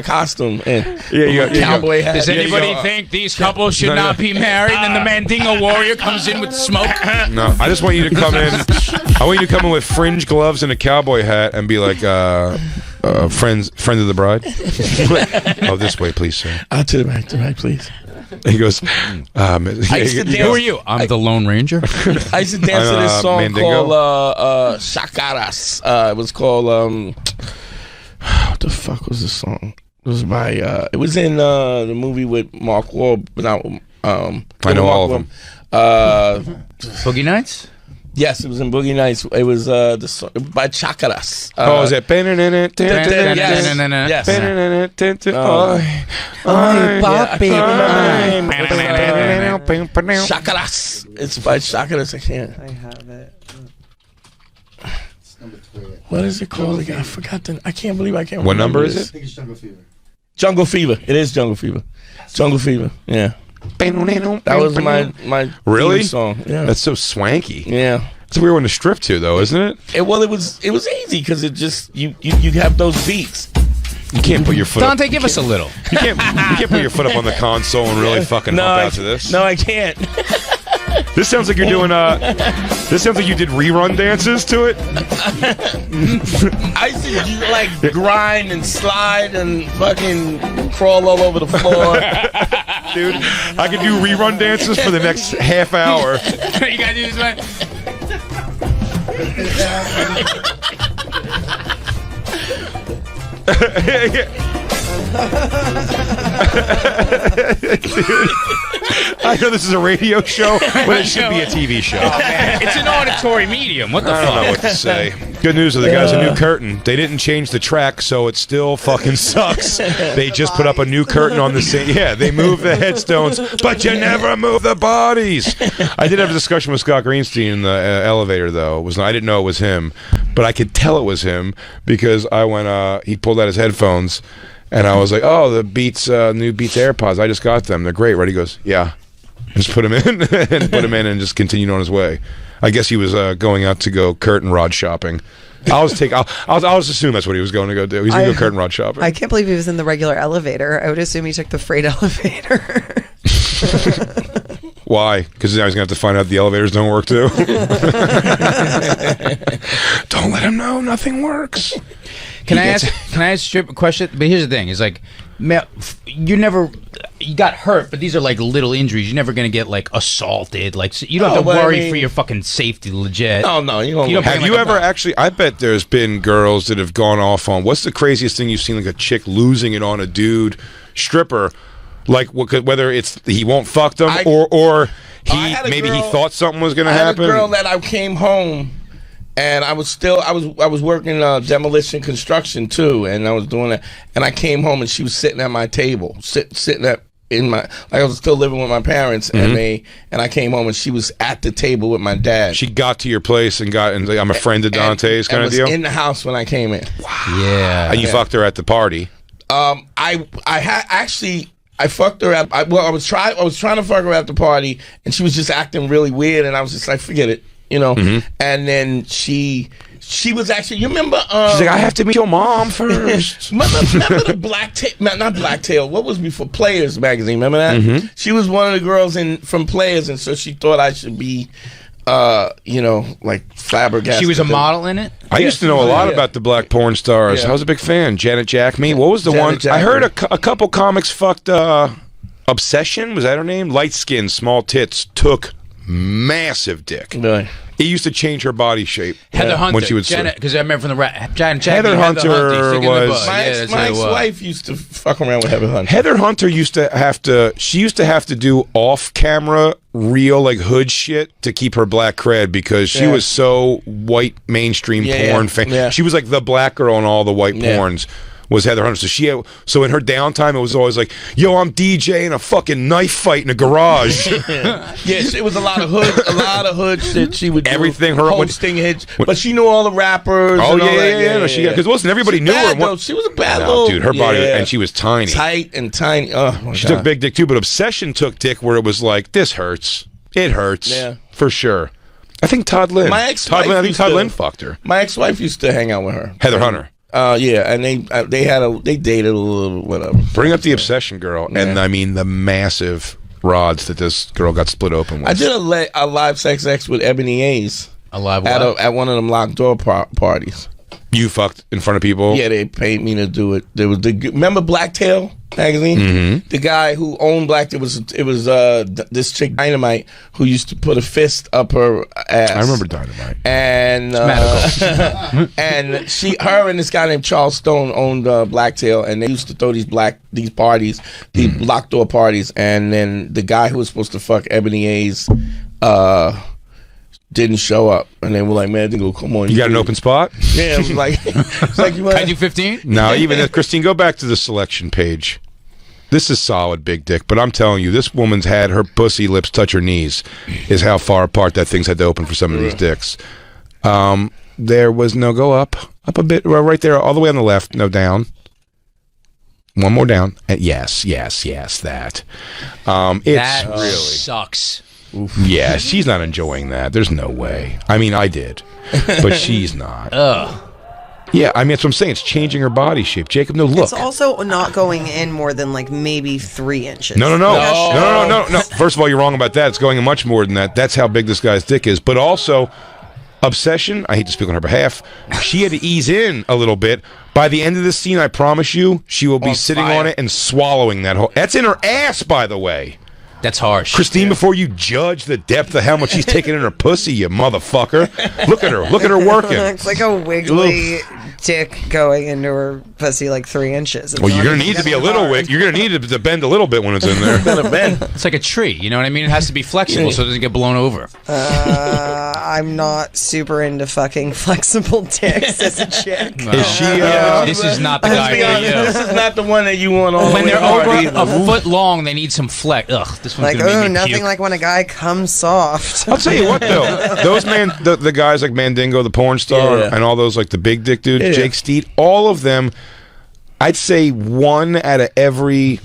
costume and cowboy hat. Does anybody think these couples should not be married? And the Mandingo warrior comes in with smoke. No, I just want you to come in. I want you to come in with fringe gloves and a cowboy hat and be like, friend of the bride. Oh, this way, please, sir. To the right, please. He goes, Who are you? I'm the Lone Ranger. I used to dance to this song Mandingo? called Shacaras. It was called what the fuck was this song? It was by it was in the movie with Mark Wahlberg. I know all of them. Boogie Nights? Yes, it was in Boogie Nights. It was the song by Chacaras. Is it? Yes. Chacaras. It's by Chacaras. I can't. I have it. What is it called again? I forgot I can't believe I can't. What number is I it? think it's Jungle Fever. Jungle Fever. It is Jungle Fever. Jungle Fever. Yeah. That was my really theme song. Yeah. That's so swanky. Yeah. It's a weird one to strip to, though, isn't it? It was easy because it just you have those beats. You can't put your foot. Dante, up. give us a little. You can't put your foot up on the console and really fucking hump out to this. No, I can't. This sounds like you're doing this sounds like you did rerun dances to it. I used to like grind and slide and fucking crawl all over the floor. Dude, I could do rerun dances for the next half hour. You gotta do this one. Dude, I know this is a radio show, but it should be a TV show. Oh, man. It's an auditory medium. What the fuck? I don't know what to say. Good news, though, the guy's a new curtain. They didn't change the track, so it still fucking sucks. They just put up a new curtain on the same. Yeah, they moved the headstones, but you never move the bodies. I did have a discussion with Scott Greenstein in the elevator, though. I didn't know it was him, but I could tell it was him because he pulled out his headphones. And I was like, "Oh, the Beats, new Beats AirPods. I just got them. They're great." Right? He goes, "Yeah." Just put him in and just continued on his way. I guess he was going out to go curtain rod shopping. I'll just assume that's what he was going to go do. He's going to go curtain rod shopping. I can't believe he was in the regular elevator. I would assume he took the freight elevator. Why? Because now he's going to have to find out the elevators don't work too. Don't let him know. Nothing works. Can I ask a strip question? But here's the thing: is like, you got hurt, but these are like little injuries. You're never gonna get like assaulted. Like you don't have to worry for your fucking safety. Legit. No, you don't. Have you ever actually? I bet there's been girls that have gone off on. What's the craziest thing you've seen? Like a chick losing it on a dude stripper, like whether it's he won't fuck them or he thought something was gonna happen. I had a girl that I came home. And I was working demolition construction too, and I was doing that. And I came home and she was sitting at my table, sitting I was still living with my parents, and I came home and she was at the table with my dad. She got to your place and like, I'm a friend of Dante's kind of deal. In the house when I came in. Wow. Yeah. And you fucked her at the party. I fucked her at. I was trying to fuck her at the party, and she was just acting really weird, and I was just like, forget it. And then she was actually, you remember? She's like, I have to meet your mom first. remember the not Blacktail, what was before Players magazine? Remember that? She was one of the girls from Players, and so she thought I should be, like flabbergasted. She was a model in it? I used to know a lot about the black porn stars. Yeah. I was a big fan. Janet Jackme. What was the one? I heard a couple comics fucked Obsession. Was that her name? Light skin, small tits, took massive dick. Really? It used to change her body shape. Heather Hunter. When she would because I remember from the Heather Hunter was my ex-wife used to fuck around with Heather Hunter. Heather Hunter used to have to do off-camera real like hood shit to keep her black cred because she was so white mainstream porn fan. Yeah. She was like the black girl in all the white porns. Was Heather Hunter. So in her downtime, it was always like, yo, I'm DJing a fucking knife fight in a garage. Yes, it was a lot of hood shit she would do. Everything, hosting hits. But she knew all the rappers. Oh, yeah. Because listen, everybody knew her. Though. She was a bad little... Dude, her body, and she was tiny. Tight and tiny. Oh, she took big dick too, but Obsession took dick where it was like, this hurts. It hurts. Yeah. For sure. I think Todd Lynn. Todd Lynn fucked her. My ex-wife used to hang out with her. Heather Hunter. Yeah, and they dated a little whatever. Bring up the Obsession girl, and I mean the massive rods that this girl got split open with. I did a live sex with Ebony A's. A live at one of them locked door parties. You fucked in front of people? Yeah, they paid me to do it. There was remember Blacktail magazine? The guy who owned Blacktail it was this chick Dynamite who used to put a fist up her ass. I remember Dynamite. And and her and this guy named Charles Stone owned Blacktail, and they used to throw these parties, these locked door parties, and then the guy who was supposed to fuck Ebony A's didn't show up, and they were like, "Man, Dingo, come on." You got an open spot? Yeah, it was like, you want I do 15? No, even Christine, go back to the selection page. This is solid big dick, but I'm telling you, this woman's had her pussy lips touch her knees. Is how far apart that thing's had to open for some of these dicks. There was no go up a bit, right there, all the way on the left, no down. One more down. Yes, that. That really sucks. Oof. Yeah, she's not enjoying that. There's no way. I mean, I did, but she's not. Ugh. Yeah, I mean, that's what I'm saying. It's changing her body shape. Jacob, no, look. It's also not going in more than like maybe 3 inches. No. First of all, you're wrong about that. It's going in much more than that. That's how big this guy's dick is. But also, Obsession, I hate to speak on her behalf, she had to ease in a little bit. By the end of this scene, I promise you, she will be sitting on it and swallowing that whole... That's in her ass, by the way. That's harsh. Christine, before you judge the depth of how much she's taking in her pussy, you motherfucker. Look at her working. It's like a wiggly dick going into her pussy like 3 inches. Well, you're going to need to be a little wick. You're going to need to bend a little bit when it's in there. It's like a tree, you know what I mean? It has to be flexible so it doesn't get blown over. I'm not super into fucking flexible dicks as a chick. Is she? This is not the guy for you. This is not the one that you want on. When they're over a foot long, they need some flex. Ugh, this one's like, gonna make me nothing puke. like when a guy comes soft. I'll tell you what, though. Those the guys like Mandingo, the porn star, and all those like the big dick dude, Jake Steed, all of them, I'd say 1 out of every...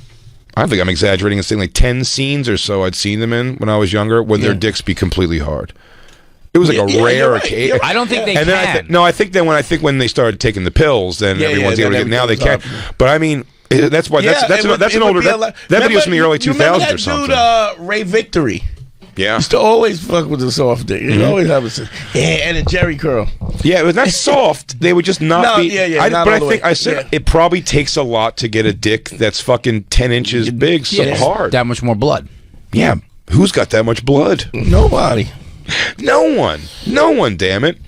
I think I'm exaggerating and saying like 10 scenes or so I'd seen them in when I was younger when their dicks be completely hard. It was like a rare occasion. I don't think they and can. Then I think when they started taking the pills, then everyone's able to get. Now they can. But I mean, that's why that's an older. That video's from the early 2000s or something. Dude, Ray Victory. Yeah. Used to always fuck with the soft dick. You always have and a Jerry curl. Yeah, it was not soft. They would just not be. Not but all I the think way. I said it probably takes a lot to get a dick that's fucking 10 inches big, so hard. That much more blood. Yeah, who's got that much blood? Nobody. No one. Damn it.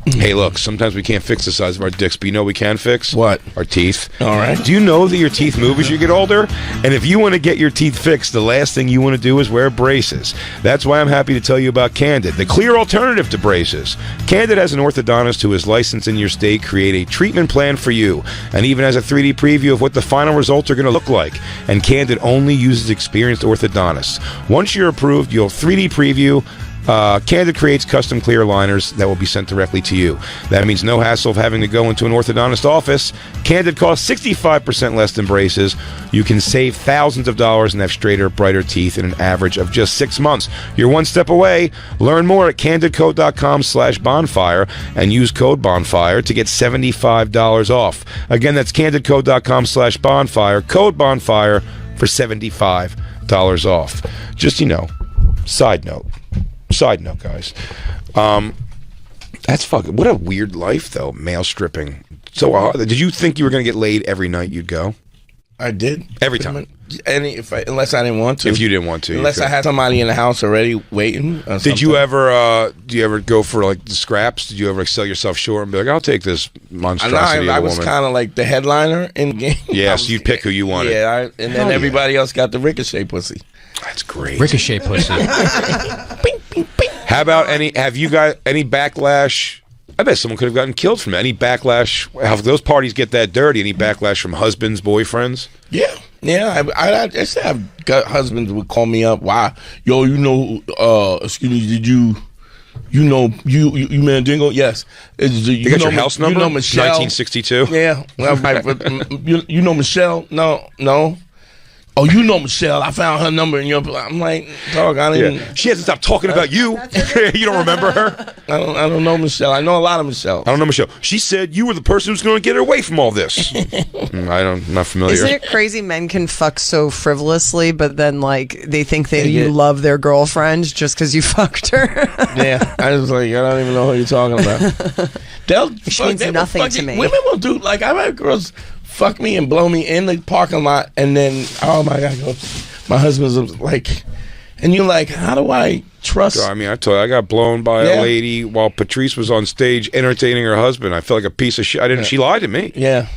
Hey, look, sometimes we can't fix the size of our dicks, but you know we can fix? What? Our teeth. All right. Do you know that your teeth move as you get older? And if you want to get your teeth fixed, the last thing you want to do is wear braces. That's why I'm happy to tell you about Candid, the clear alternative to braces. Candid has an orthodontist who is licensed in your state create a treatment plan for you, and even has a 3D preview of what the final results are going to look like. And Candid only uses experienced orthodontists. Once you're approved, you'll 3D preview. Candid creates custom clear aligners that will be sent directly to you. That means no hassle of having to go into an orthodontist office. Candid costs 65% less than braces. You can save thousands of dollars and have straighter, brighter teeth in an average of just 6 months. You're one step away. Learn more at candidcode.com/bonfire and use code bonfire to get $75 off. Again, that's candidcode.com/bonfire, code bonfire for $75 off. Just, side note, guys. That's fucking. What a weird life, though. Male stripping. So, did you think you were going to get laid every night you'd go? I did. Every time. Unless I didn't want to. If you didn't want to. Unless I had somebody in the house already waiting. Did you ever? Do you ever go for like the scraps? Did you ever sell yourself short and be like, "I'll take this monstrosity"? I was kind of like the headliner in the game. Yeah, so you'd pick who you wanted. Yeah, and then everybody else got the ricochet pussy. That's great. Ricochet pussy. How about have you got any backlash? I bet someone could have gotten killed from it. Any backlash? How those parties get that dirty? Any backlash from husbands, boyfriends? Yeah. I used to have husbands would call me up. Why? Yo, excuse me, did you man Dingo? Yes. You got your house number? You know Michelle? 1962? Yeah. Well, you know Michelle? No. Oh, you know Michelle. I found her number in your... I'm like, dog, I didn't... Yeah. She hasn't stopped talking about you. You don't remember her? I don't know Michelle. I know a lot of Michelle. I don't know Michelle. She said you were the person who's going to get her away from all this. I'm not familiar. Isn't it crazy men can fuck so frivolously, but then, they think that you love their girlfriend just because you fucked her? Yeah. I was like, I don't even know who you're talking about. She means nothing to me. Women will do... I've had girls... fuck me and blow me in the parking lot, and then my God, my husband's like, and you're like, how do I trust? I mean, I told you, I got blown by a lady while Patrice was on stage entertaining her husband. I felt like a piece of shit. She lied to me. Yeah.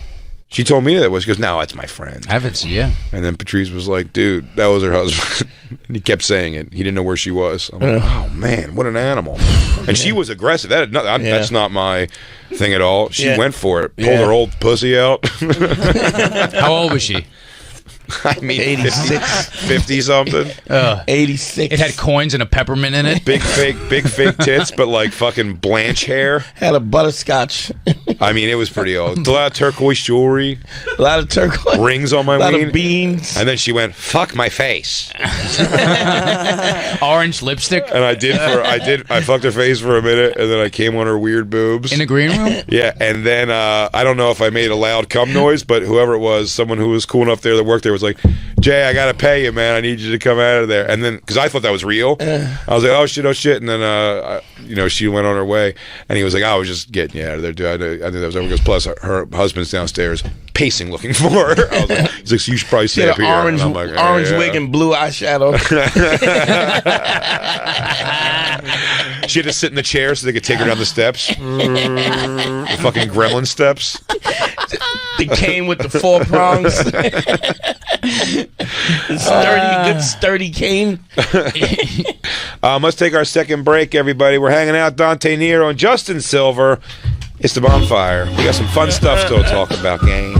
She told me that. She goes, no, it's my friend. I haven't seen, yeah. And then Patrice was like, dude, that was her husband. And he kept saying it. He didn't know where she was. I'm like, oh, man, what an animal. And she was aggressive. That's not my thing at all. She went for it. Pulled her old pussy out. How old was she? I mean, 86. 50 something. 86. It had coins and a peppermint in it. Big fake tits, but like fucking Blanche hair. Had a butterscotch. I mean, it was pretty old. A lot of turquoise jewelry. A lot of turquoise. Rings on my ween. A lot ween. of beans. And then she went, fuck my face. Orange lipstick. And I fucked her face for a minute, and then I came on her weird boobs. In the green room? Yeah, and then I don't know if I made a loud cum noise, but whoever it was, someone who was cool enough there that worked there was like, Jay, I gotta pay you, man. I need you to come out of there. And then, because I thought that was real, I was like, oh shit. And then, she went on her way, and he was like, I was just getting you out of there, dude. I think that was over. Because plus, her husband's downstairs pacing, looking for her. I was like, he's like, so you should probably stay up here. Orange, and I'm like, orange wig and blue eyeshadow. She had to sit in the chair so they could take her down the steps. The fucking gremlin steps. The cane with the 4 prongs. Good sturdy cane. Let's take our second break, everybody. We're hanging out Dante Nero and Justin Silver. It's the Bonfire. We got some fun stuff still to talk about, gang.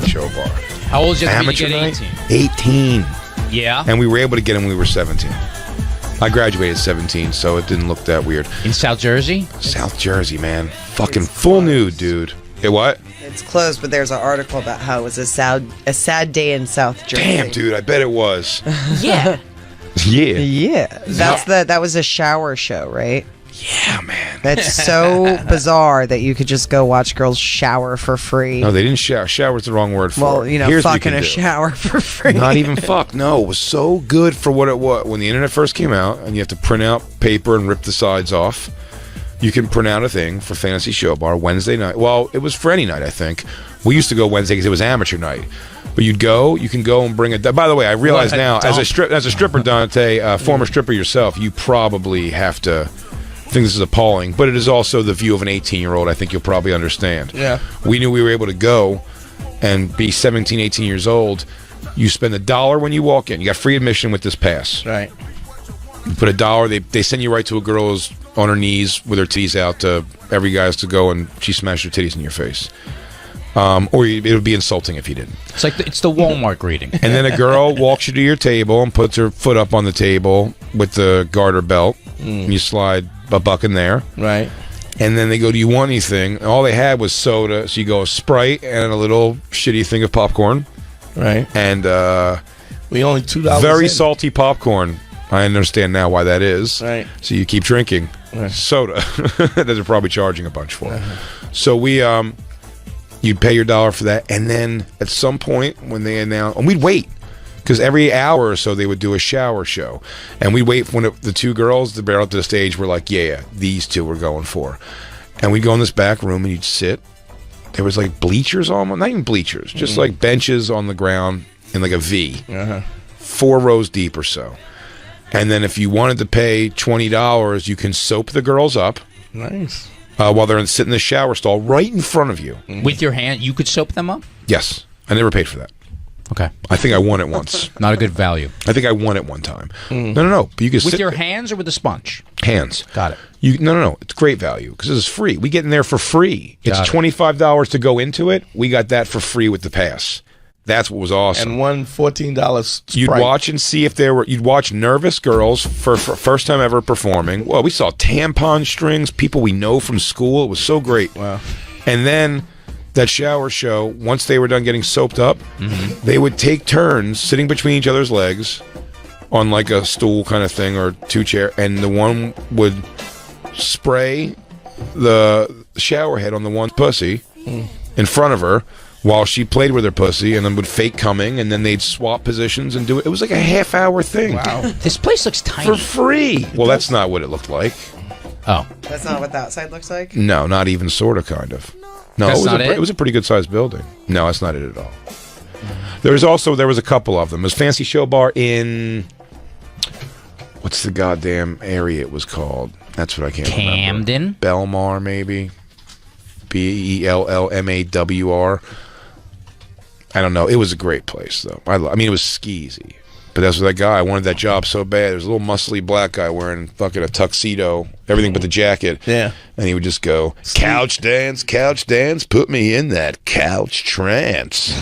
Show bar. How old is you Amateur to get night? 18? 18. Yeah. And we were able to get him when we were 17. I graduated at 17, so it didn't look that weird. In South Jersey? South Jersey, man. Fucking full nude, dude. Hey, what? It's closed, but there's an article about how it was a sad day in South Jersey. Damn, dude, I bet it was. Yeah. Yeah. Yeah. That was a shower show, right? Yeah, man. That's so bizarre that you could just go watch girls shower for free. No, they didn't shower. Shower's the wrong word for well, it. you know, Here's what you fucking can a do. shower for free. Not even fuck. No, it was so good for what it was. When the internet first came out, and you have to print out paper and rip the sides off, you can print out a thing for Fantasy Show Bar Wednesday night. Well, it was for any night, I think. We used to go Wednesday because it was amateur night. But you can go and bring a. By the way, I realize now, as a stripper, Dante, former stripper yourself, you probably have to think this is appalling, but it is also the view of an 18-year-old. I think you'll probably understand. Yeah. We knew we were able to go and be 17, 18 years old. You spend $1 when you walk in. You got free admission with this pass. Right. You put $1. They send you right to a girl who's on her knees with her titties out to every guy's to go, and she smashed her titties in your face. Or it would be insulting if you didn't. It's like it's the Walmart greeting. And then a girl walks you to your table and puts her foot up on the table with the garter belt. And you slide a buck in there. Right. And then they go, do you want anything? And all they had was soda. So you go a Sprite and a little shitty thing of popcorn. Right. And we only $2. very salty popcorn. I understand now why that is. Right. So you keep drinking soda that they're probably charging a bunch for. So we you'd pay your $1 for that, and then at some point when they announce, and we'd wait because every hour or so they would do a shower show, and we'd wait when the two girls that barrel up to the stage were like, yeah, these two we're going for, and we'd go in this back room and you'd sit. There was like bleachers almost, not even bleachers, just like benches on the ground in like a V, 4 rows deep or so. And then if you wanted to pay $20, you can soap the girls up. Nice. While they're sitting in the shower stall right in front of you. With your hand, you could soap them up? Yes. I never paid for that. Okay. I think I won it once. Not a good value. I think I won it one time. No. But you can With sit your there. hands or with a sponge? Hands. Got it. No. It's great value because this is free. We get in there for free. It's Got it. $25 to go into it. We got that for free with the pass. That's what was awesome. And one $14 Sprite. You'd watch and see if you'd watch nervous girls for first time ever performing. Well, we saw tampon strings, people we know from school. It was so great. Wow. And then that shower show, once they were done getting soaped up, they would take turns sitting between each other's legs on like a stool kind of thing or 2 chair, and the one would spray the shower head on the one's pussy in front of her while she played with her pussy, and then would fake coming, and then they'd swap positions and do it. It was like a half-hour thing. Wow. This place looks tiny. For free. Well, that's not what it looked like. Oh. That's not what the outside looks like? No, not even sort of, kind of. No, That's it was not it? It was a pretty good-sized building. No, that's not it at all. There was a couple of them. It was Fancy Show Bar in... What's the goddamn area it was called? That's what I can't remember. Camden? Belmar, maybe. Bellmawr. I don't know. It was a great place, though. I mean, it was skeezy. But that's what that guy, I wanted that job so bad. There was a little muscly black guy wearing fucking a tuxedo, everything but the jacket. Yeah. And he would just go, couch dance, put me in that couch trance.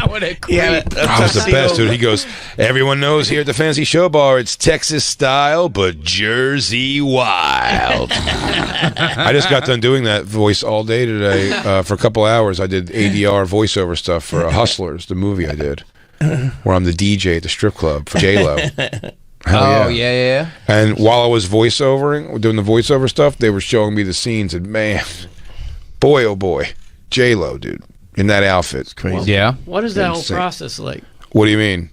What a creep. Yeah, I was the best, dude. He goes, everyone knows here at the Fancy Show Bar, it's Texas style, but Jersey wild. I just got done doing that voice all day today. For a couple hours, I did ADR voiceover stuff for Hustlers, the movie I did, where I'm the DJ at the strip club for J-Lo. Oh, yeah. And while I was doing the voiceover stuff, they were showing me the scenes, and man, boy, oh boy, J-Lo, dude, in that outfit. It's crazy. Yeah. What is that whole Insane. process like? What do you mean?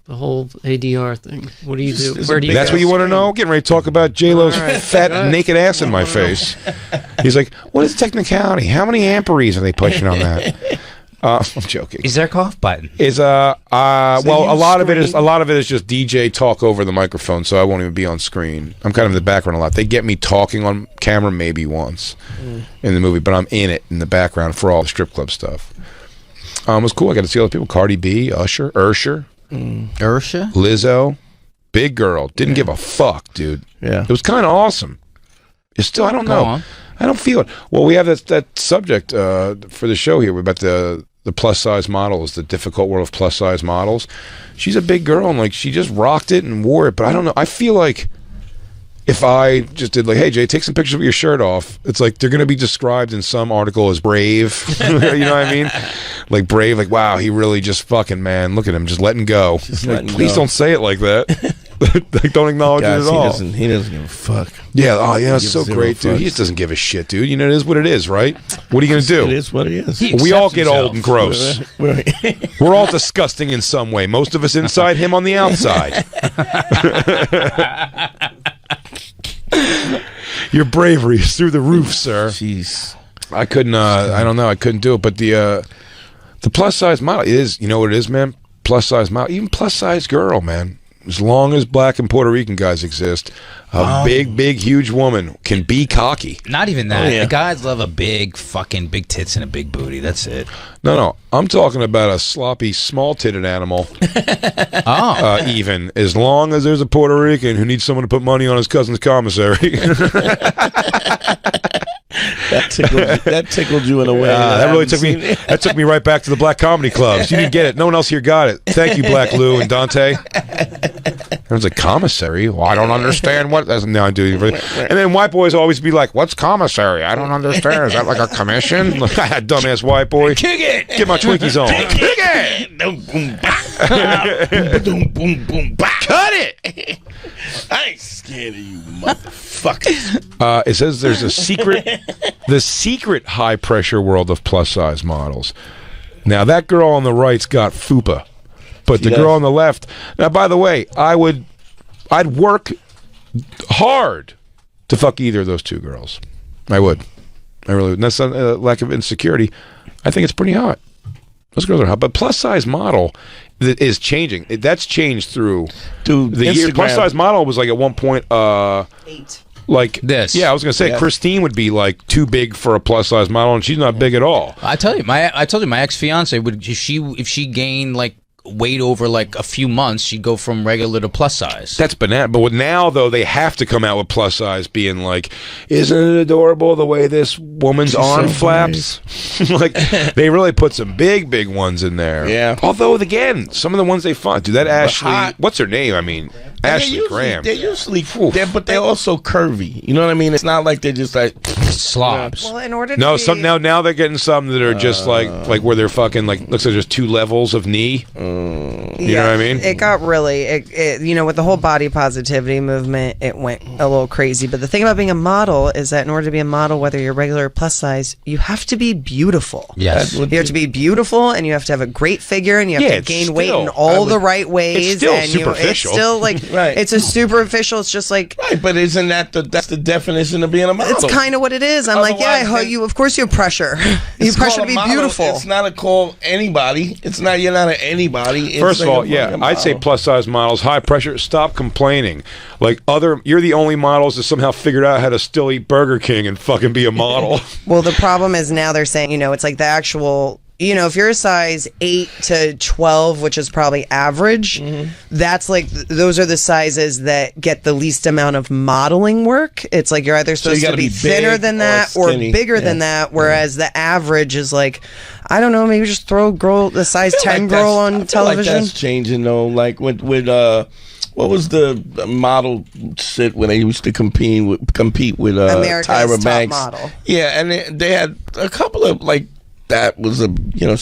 The whole ADR thing. What do you do? It's Where do you That's go? what you want to know? Getting ready to talk about J-Lo's All right. fat, Go ahead. naked ass in my face. He's like, what is technicality? How many amperes are they pushing on that? I'm joking. Is there a cough button? Well, a lot of it is just DJ talk over the microphone, so I won't even be on screen. I'm kind of in the background a lot. They get me talking on camera maybe once in the movie, but I'm in it in the background for all the strip club stuff. It was cool. I got to see all the people: Cardi B, Usher, Ursha? Lizzo, big girl. Didn't give a fuck, dude. Yeah. It was kind of awesome. It's still, I don't know. on. I don't feel it. Well, we have that subject for the show here about the plus size models, the difficult world of plus size models. She's a big girl and like she just rocked it and wore it. But I don't know. I feel like if I just did like, hey Jay, take some pictures with your shirt off, it's like they're gonna be described in some article as brave. You know what I mean? Like brave, like wow, he really just fucking man, look at him, just letting go. Like, letting please go. don't say it like that. like, don't acknowledge Guys, it at all. He doesn't give a fuck. Yeah, oh yeah, it's Gives so zero great, dude. fucks. He just doesn't give a shit, dude. You know, it is what it is, right? What are you gonna do? It is what it is. We all get old and gross. We're all disgusting in some way. Most of us inside, him on the outside. Your bravery is through the roof, sir. Jeez. I couldn't. I don't know. I couldn't do it. But the plus size model is. You know what it is, man. Plus size model, even plus size girl, man. As long as black and Puerto Rican guys exist, a big, huge woman can be cocky. Not even that. Oh, yeah. The guys love a big big tits and a big booty. That's it. No. I'm talking about a sloppy, small-titted animal. Even as long as there's a Puerto Rican who needs someone to put money on his cousin's commissary. That tickled you in a way. That really took me. That took me right back to the black comedy clubs. You didn't get it. No one else here got it. Thank you, Black Lou and Dante. There's a commissary. Well, I don't understand what. That's now I do. And then white boys always be like, "What's commissary? I don't understand. Is that like a commission?" Dumbass white boy. Kick it. Get my Twinkies on. Kick it. Boom, boom, boom, bah. Cut it. I ain't scared of you, motherfuckers. It says there's a secret, the secret high pressure world of plus size models. Now that girl on the right's got fupa, but the girl on the left. Now, by the way, I'd work hard to fuck either of those two girls. I would. I really would. And that's not a lack of insecurity. I think it's pretty hot. Those girls are hot, but plus size model is changing. That's changed through the year. Plus size model was like at one point 8. Like this. Yeah, I was gonna say Christine would be like too big for a plus size model, and she's not big at all. I told you my ex fiance would if she gained like weight over like a few months, she'd go from regular to plus size. That's banana. But now though, they have to come out with plus size, being like, "Isn't it adorable the way this woman's arm flaps?" Like they really put some big ones in there. Yeah. Although again, some of the ones they find, dude, that Ashley, what's her name? I mean. Ashley Graham. They're usually, but they're also curvy. You know what I mean? It's not like they're just like slobs. Well, in order to now they're getting some that are just like where they're fucking like looks like there's 2 levels of knee. You know what I mean? It got really, with the whole body positivity movement, it went a little crazy. But the thing about being a model is that in order to be a model, whether you're regular or plus size, you have to be beautiful. Yes. You have to be beautiful, and you have to have a great figure, and you have to gain weight in all the right ways. It's still and superficial. It's still like Right. It's a superficial. It's just like but isn't that's the definition of being a model? It's kind of what it is. I'm like, you. Of course, you have pressure. You have pressure to be beautiful. It's not a call anybody. It's not. You're not an anybody. It's First of like all, I'd say plus size models, high pressure. Stop complaining. Like you're the only models that somehow figured out how to still eat Burger King and fucking be a model. Well, the problem is now they're saying, it's like the actual. If you're a size 8 to 12, which is probably average, that's like, those are the sizes that get the least amount of modeling work. It's like you're either supposed to be thinner than that or bigger than that, whereas the average is like, I don't know, maybe just throw the size 10 girl on television. Like that's changing though. Like with what was the model shit when they used to compete with America's Tyra Top Banks? Model. Yeah, and they had a couple of like. That was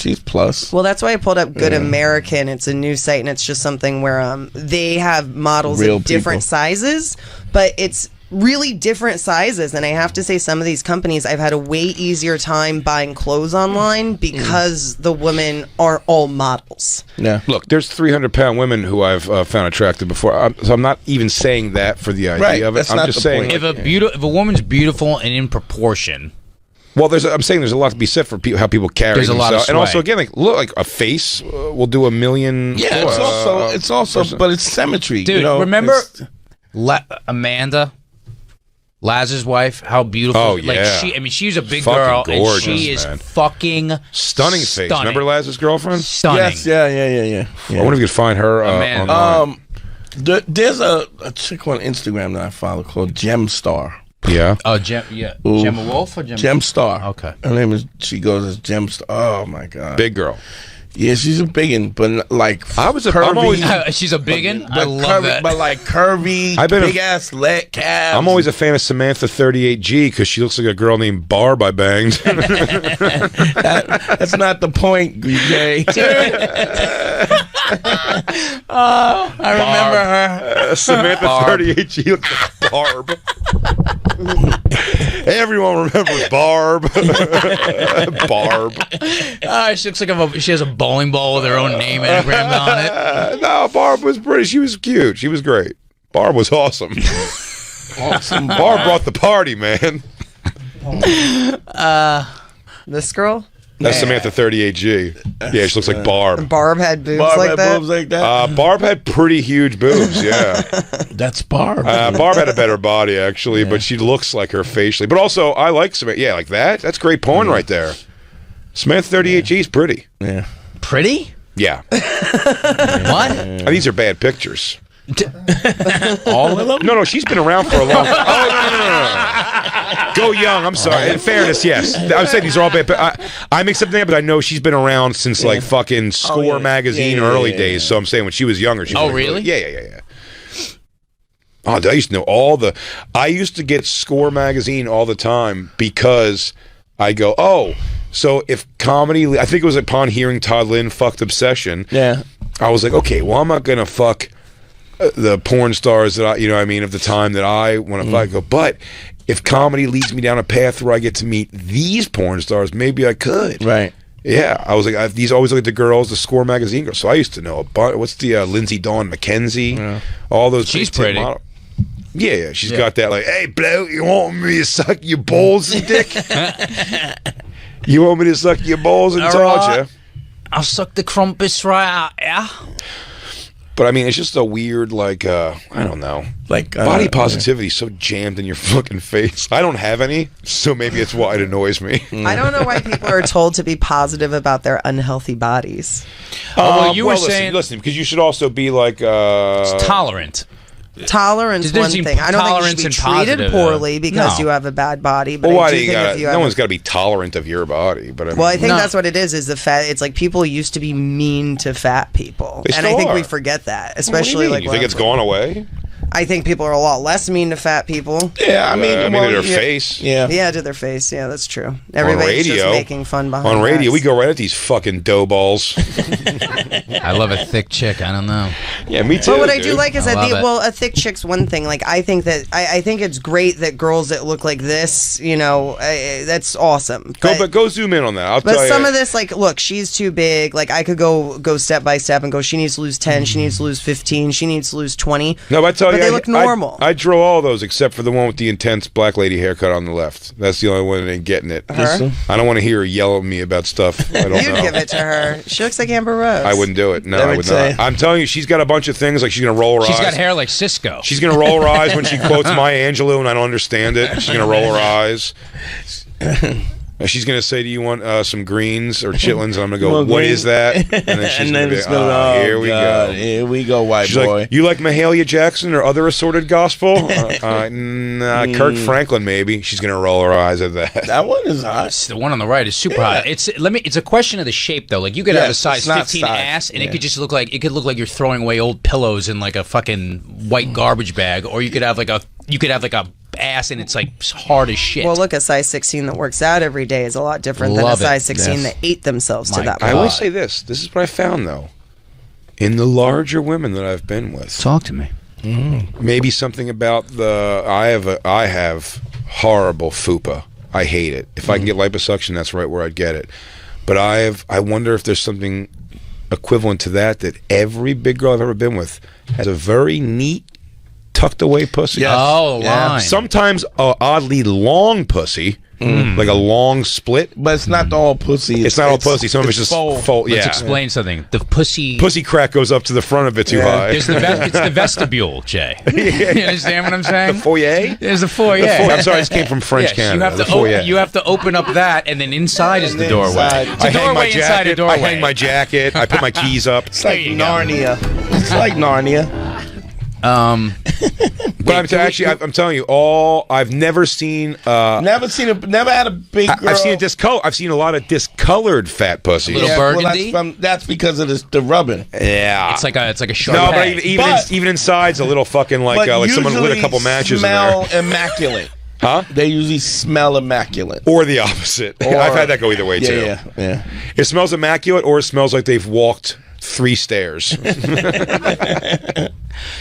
she's plus. Well, that's why I pulled up Good American. It's a new site, and it's just something where they have models of different sizes, but it's really different sizes. And I have to say, some of these companies, I've had a way easier time buying clothes online because the women aren't all models. Yeah. Look, there's 300-pound women who I've found attractive before. So I'm not even saying that for the idea of it. I'm just saying, if a woman's beautiful and in proportion. Well, I'm saying there's a lot to be said for how people carry themselves. There's a lot of sway. And also, again, like a face will do 1 million. Yeah, it's also, but it's symmetry. Dude, remember Amanda, Laz's wife? How beautiful! Oh yeah, she's a big fucking girl, gorgeous, and she is fucking stunning face. Remember Laz's girlfriend? Stunning. Yes, yeah. I wonder if you could find her online. There's a chick on Instagram that I follow called Gemstar. Yeah. Oh, Gemma Wolf or Gemstar. Okay. Her name is. She goes as Gemstar. Oh my god. Big girl. Yeah, she's a biggin, but like she's a biggin. I love that. But like curvy, big ass leg calves. I'm always a fan of Samantha 38G because she looks like a girl named Barb I banged. That's not the point, BJ. Oh, I remember her. Samantha Barb. 38G looks like Barb. Everyone remembers Barb. Barb. She looks like she has a bowling ball with her own name enagrammed on it. No, Barb was pretty. She was cute. She was great. Barb was awesome. Awesome. Barb brought the party, man. This girl? That's Samantha 38G. Yeah, she looks like Barb. Barb had boobs Barb like had that. boobs like that. Barb had pretty huge boobs, yeah. That's Barb. Barb had a better body, actually, but she looks like her facially. But also, I like Samantha. Yeah, like that. That's great porn right there. Samantha 38G is pretty. Yeah. Pretty? Yeah. What? These are bad pictures. All of them? No, she's been around for a long time. Oh, no. Go Young. I'm sorry. In fairness, yes. I would say these are all bad. I make something up, but I know she's been around since like fucking Score magazine early days. So I'm saying when she was younger. She was really? Yeah. Oh, I used to know I used to get Score magazine all the time because I go, oh, so if comedy, I think it was upon hearing Todd Lynn fucked Obsession. Yeah. I was like, okay, well, I'm not going to fuck the porn stars that of the time that I want to fuck. I go, but if comedy leads me down a path where I get to meet these porn stars, maybe I could. Right. Yeah, I was like, these always look at the girls, the Score magazine girls. So I used to know a bunch. What's the Lindsay Dawn McKenzie? All those. She's pretty. Yeah. She's got that like, hey, bloke, you want me to suck your balls and dick? You want me to suck your balls and touch you? I'll suck the crumpets right out, yeah. But I mean, it's just a weird, like, I don't know. Like body positivity is so jammed in your fucking face. I don't have any, so maybe it's why it annoys me. I don't know why people are told to be positive about their unhealthy bodies. Well, you were listen, saying listen, because you should also be like it's tolerant. Tolerance There's one difference thing. between I don't think you tolerance should and be treated positive, poorly because no. you have a bad body. But well, I why do do you think gotta, if you no have one's got to be tolerant of your body. But I mean, well, I think No. that's what it is the fat. It's like people used to be mean to fat people, They and I still think are. we forget that, what do especially you mean? like You think it's gone away? I think people are a lot less mean to fat people. Yeah, I mean, to their face. Yeah. Yeah, to their face. Yeah, that's true. Everybody's just making fun behind On radio, us. we go right at these fucking dough balls. I love a thick chick. I don't know. Yeah, me too. But what I do dude. like is I that love it. a thick chick's one thing. Like I think that I think it's great that girls that look like this, that's awesome. Go zoom in on that. I'll But tell some you. of this, like, look, she's too big. Like, I could go step by step and go, she needs to lose 10, she needs to lose 15, she needs to lose 20. No, but I tell you, they look normal. I drew all those except for the one with the intense black lady haircut on the left. That's the only one that ain't getting it. Her? I don't want to hear her yell at me about stuff. I don't You'd know. give it to her. She looks like Amber Rose. I wouldn't do it. No, Let I me would tell not. you. I'm telling you, she's got a bunch of things like she's gonna roll her She's eyes. got hair like Cisco. She's gonna roll her eyes when she quotes Maya Angelou, and I don't understand it. She's gonna roll her eyes. She's gonna say, "Do you want some greens or chitlins?" And I'm gonna go, Want "What greens?" is that?" And then she's And gonna then be, it's gonna, "Here we God, go." Here we go, white She's boy. like, "You like Mahalia Jackson or other assorted gospel?" Nah, Kirk Franklin maybe. She's gonna roll her eyes at that. that one is hot. The one on the right is super hot. It's a question of the shape though. Like you could have a Yes, size it's not 15 size. ass, and Yeah. it could just look like you're throwing away old pillows in like a fucking white garbage bag, or you could have like a ass and it's like hard as shit. Well, look, a size 16 that works out every day is a lot different than a Love it. size 16 Yes. that ate themselves to My that God. I point. will say this. This is what I found though. In the larger women that I've been with, Talk to me. maybe something about I have horrible fupa. I hate it. If I can get liposuction, that's right where I'd get it. But I wonder if there's something equivalent to that every big girl I've ever been with has a very neat, tucked away pussy. Yes. Oh, Yeah. line. Sometimes a oddly long pussy, like a long split. But it's not all pussy. It's not all pussy. Some of it's just full. Let's Yeah. explain something. The pussy. Pussy crack goes up to the front of it too high. It's the vestibule, Jay. You understand what I'm saying? The foyer? There's the foyer. The foyer. I'm sorry, this came from French Yes, Canada. you have The to foyer. you have to open up that, and then inside is the doorway. inside. It's a doorway inside a doorway. I hang my jacket. I put my keys up. It's like There you go. Narnia. It's like Narnia. But I'm telling you, I've never seen. Never had a big girl. I've seen I've seen a lot of discolored fat pussies. Little burgundy? That's because of the rubbing. Yeah, It's like a sharp. no, but edge. even inside's a little fucking like someone lit a couple matches in smell there. immaculate. Huh? They usually smell immaculate. Or the opposite. I've had that go either way too. Yeah. It smells immaculate, or it smells like they've walked 3 stairs.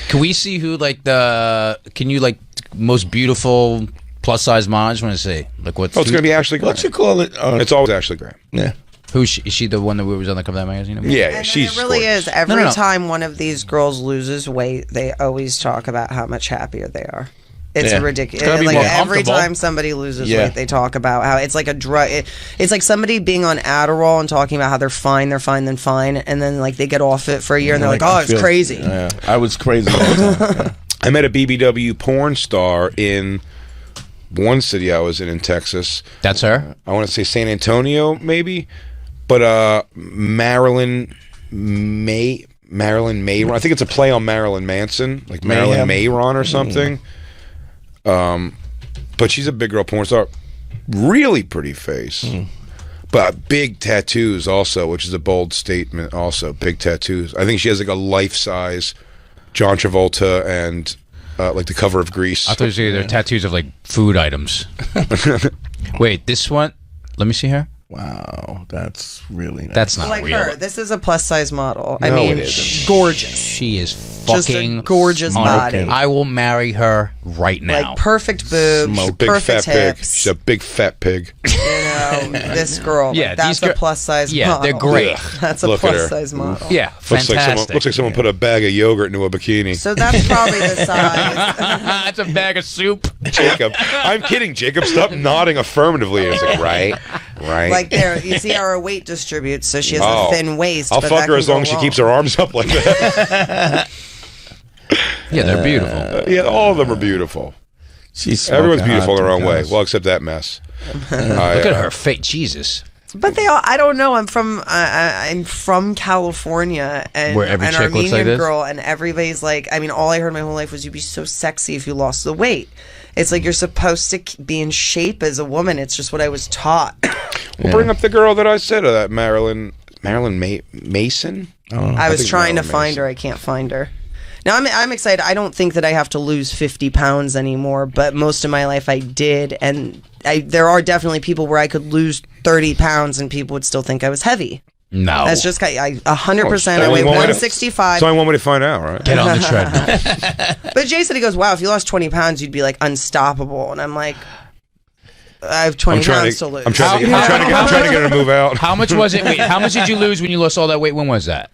Can we see who like can you like most beautiful plus size models? Want to see like what's? Oh, it's gonna be Ashley Graham. What you call it? It's always Ashley Graham. Yeah. Is she the one that was on the cover of that magazine? Yeah, And she's it really gorgeous. is. Every No. time one of these girls loses weight, they always talk about how much happier they are. It's ridiculous. It's gotta be Like more every comfortable. time somebody loses weight, they talk about how it's like a drug. It's like somebody being on Adderall and talking about how they're fine, then fine, and then like they get off it for a year and they're like, oh, it's crazy. Yeah, I was crazy. All the time. Yeah. I met a BBW porn star in one city I was in Texas. That's her. I want to say San Antonio, maybe. But Marilyn Mayron. I think it's a play on Marilyn Manson, like Marilyn Mayron or something. But she's a big girl porn star. Really pretty face. But big tattoos also, which is a bold statement also. Big tattoos. I think she has like a life-size John Travolta and like the cover of Grease. I thought it was either tattoos of like food items. Wait, this one? Let me see her. Wow, that's really nice. That's not Like real. her, this is a plus size model. I No, mean, it isn't. gorgeous. She is Just a fucking gorgeous body. I will marry her right now. Like perfect boobs, She's a big perfect fat pig. hips. She's a big fat pig. You know, this girl. Yeah, like, that's these a plus size yeah, model. they're great. That's a Look at her. plus size model. Yeah, Looks fantastic. like someone put a bag of yogurt into a bikini. So that's probably the size. That's a bag of soup. Jacob, I'm kidding. Jacob, stop nodding affirmatively. It's like right. Like there, you see how her weight distributes. So she has Oh. a thin waist. I'll but fuck that her can as long go as she wrong. keeps her arms up like that. Yeah, they're beautiful. Yeah, all of them are beautiful. Everyone's beautiful in their own way. Well, except that mess. Look at her face. Jesus. But they all, I don't know. I'm from California, and Where every an chick looks Armenian like this? girl, and everybody's like, I mean, all I heard my whole life was you'd be so sexy if you lost the weight. It's like you're supposed to be in shape as a woman. It's just what I was taught. We'll bring up the girl that I said, that Marilyn Mason. I was think trying to Marilyn find Manson. her. I can't find her. Now I'm excited. I don't think that I have to lose 50 pounds anymore, but most of my life I did, and there are definitely people where I could lose 30 pounds and people would still think I was heavy. No. That's just 100%. I only weigh one way to- 165. It's only one way to find out, right? Get on the treadmill. But Jay said, he goes, wow, if you lost 20 pounds, you'd be like unstoppable. And I'm like, I have 20 pounds to lose. I'm trying to get her to move out. How much was it? Wait, how much did you lose when you lost all that weight? When was that?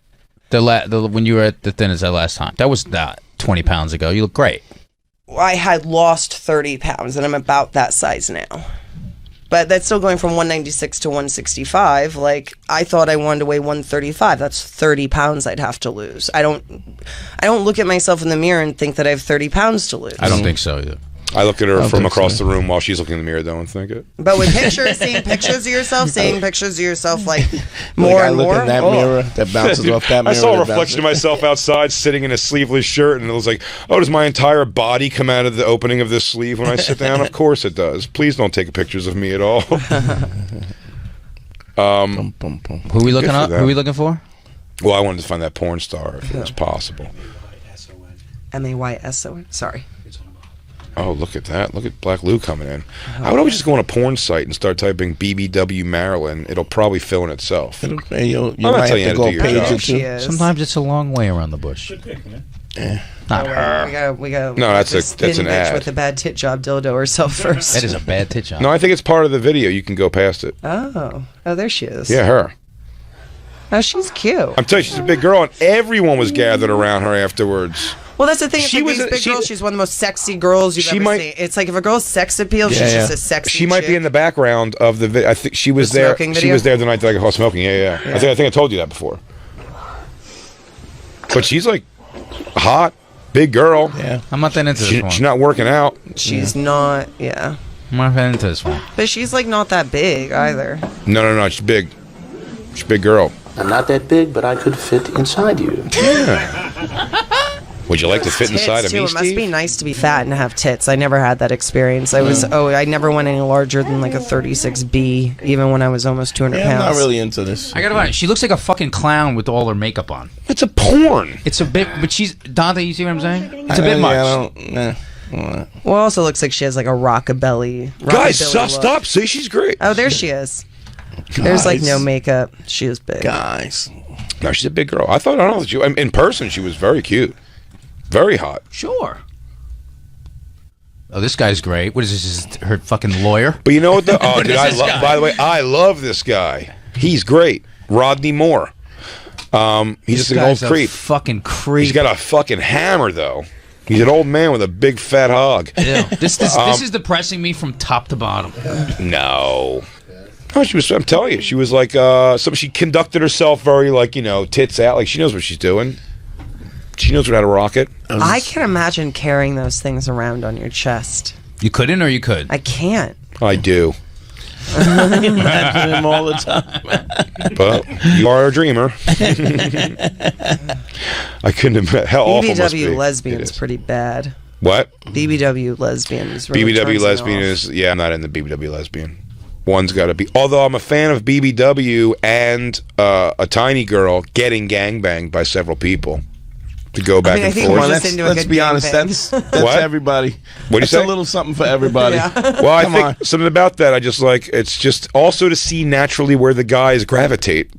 When you were at the thinnest that last time? That was 20 pounds ago. You look great. I had lost 30 pounds, and I'm about that size now. But that's still going from 196 to 165. Like, I thought I wanted to weigh 135. That's 30 pounds I'd have to lose. I don't look at myself in the mirror and think that I have 30 pounds to lose. I don't think so either. I look at her from across the room while she's looking in the mirror, though, and think it. But with pictures, seeing pictures of yourself, like more I and look more. in that mirror that bounces off that mirror. I saw a that reflection of bounces- myself outside sitting in a sleeveless shirt, and it was like, oh, does my entire body come out of the opening of this sleeve when I sit down? Of course it does. Please don't take pictures of me at all. Who are we looking for up? them. Who are we looking for? Well, I wanted to find that porn star if it was possible. MAYSO. Sorry. Oh, look at that. Look at Black Lou coming in. I would always just go on a porn site and start typing BBW Maryland. It'll probably fill in itself. You I'm not might telling have you to how to go do your page job. or She two. is. Sometimes it's a long way around the bush. Not her. We go. No, that's this that's thin an bitch ad. with the bad tit job dildo herself first. That is a bad tit job. No, I think it's part of the video. You can go past it. Oh, there she is. Yeah, her. Oh, she's cute. I'm telling you, she's a big girl, and everyone was gathered around her afterwards. Well, that's the thing. It's She like was these a- big she- girls. She's one of the most sexy girls you've She ever might- seen. It's like if a girl's sex appeal, she's just a sexy. She might be in the background of the video. I think she was The there. smoking She video? was there the night that I got caught smoking. Yeah. I think I told you that before. But she's like hot, big girl. Yeah. I'm not that into this one. She's not working out. She's not. Yeah, I'm not that into this one. but she's like not that big either. No. She's big. She's a big girl. I'm not that big, but I could fit inside you. Would you like to fit inside Tits of too. me, It must be Steve? nice to be fat and have tits. I never had that experience. I never went any larger than like a 36B, even when I was almost 200 Yeah, I'm pounds. not really into this. I gotta find. She looks like a fucking clown with all her makeup on. It's a porn. It's a bit, but she's Dante. You see what I'm saying? It's a bit much. Yeah, I don't, nah. Well, also looks like she has like a rockabilly. Guys, look. stop. See, she's great. Oh, there she is. There's like no makeup. She was big. Guys. No, she's a big girl. I don't know. In person, she was very cute. Very hot. Sure. Oh, this guy's great. What is this? Is her fucking lawyer? But you know what? Oh, dude, This guy. by the way, I love this guy. He's great. Rodney Moore. He's just an old creep. Fucking creep. He's got a fucking hammer, though. He's an old man with a big fat hog. Ew. This is depressing me from top to bottom. No. Oh, she was. I'm telling you, she was like. She conducted herself very like tits out. Like she knows what she's doing. She knows how to rock it. I can imagine carrying those things around on your chest. You couldn't, or you could? I can't. I do. I imagine him all the time. But you are a dreamer. I couldn't imagine how awful it must be. BBW lesbian's pretty bad. What? BBW lesbian is really BBW turns me lesbian off. is I'm not in the BBW lesbian. One's got to be. Although I'm a fan of BBW and a tiny girl getting gangbanged by several people to go back I and think forth. we're just into a Let's good be honest. gangbang. That's What? everybody. What do you That's say? a little something for everybody. Well, I think something about that. I just like it's just also to see naturally where the guys gravitate.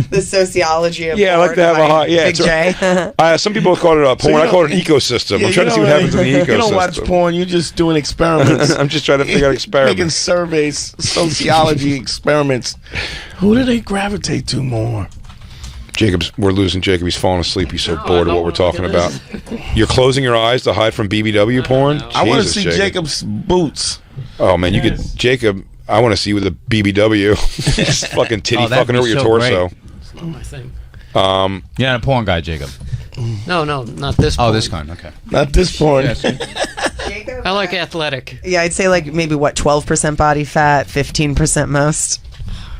the sociology of Yeah, I like to have a hot. Yeah, Big J. some people call it a porn. I call it an ecosystem. I'm trying to see what happens in the ecosystem. You don't watch porn. You're just doing experiments. I'm just trying to figure out experiments. Making surveys, sociology experiments. Who do they gravitate to more? We're losing Jacob. He's falling asleep. He's so No, bored I of what don't we're talking look about. at You're closing your eyes to hide from BBW porn? I want to Jesus, see Jacob. Jacob's boots. Oh, man, you could... Jacob, I want to see you with a BBW. Just fucking titty Oh, that'd fucking be over your so torso. great. It's not my thing. You're not a porn guy, Jacob. No, not this. Oh, porn. this kind. Okay. Not this porn. I like athletic. Yeah, I'd say like maybe 12% body fat, 15% most.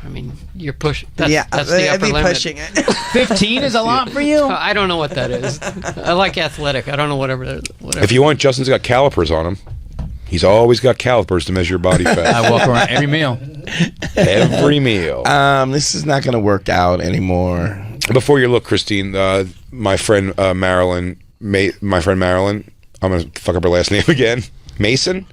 I mean, you're pushing. That's the I'd upper be limit. pushing it. 15 is a lot for you? I don't know what that is. I like athletic. I don't know whatever. If you want, Justin's got calipers on him. He's always got calipers to measure your body fat. I walk around every meal. Every meal. This is not going to work out anymore. Before you look, Christine, my friend Marilyn, I'm going to fuck up her last name again. Mason?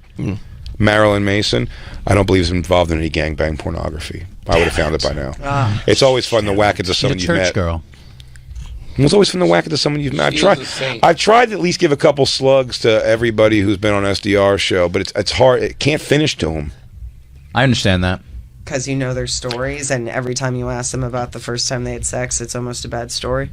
Marilyn Mason. I don't believe is involved in any gangbang pornography. I would have found it by now. It's always fun to whack into She's a someone you've church met. girl. It's always fun to whack into someone you've met. She is a saint. I've tried to at least give a couple slugs to everybody who's been on SDR's show, but it's hard. It can't finish to them. I understand that. Because you know their stories, and every time you ask them about the first time they had sex, it's almost a bad story.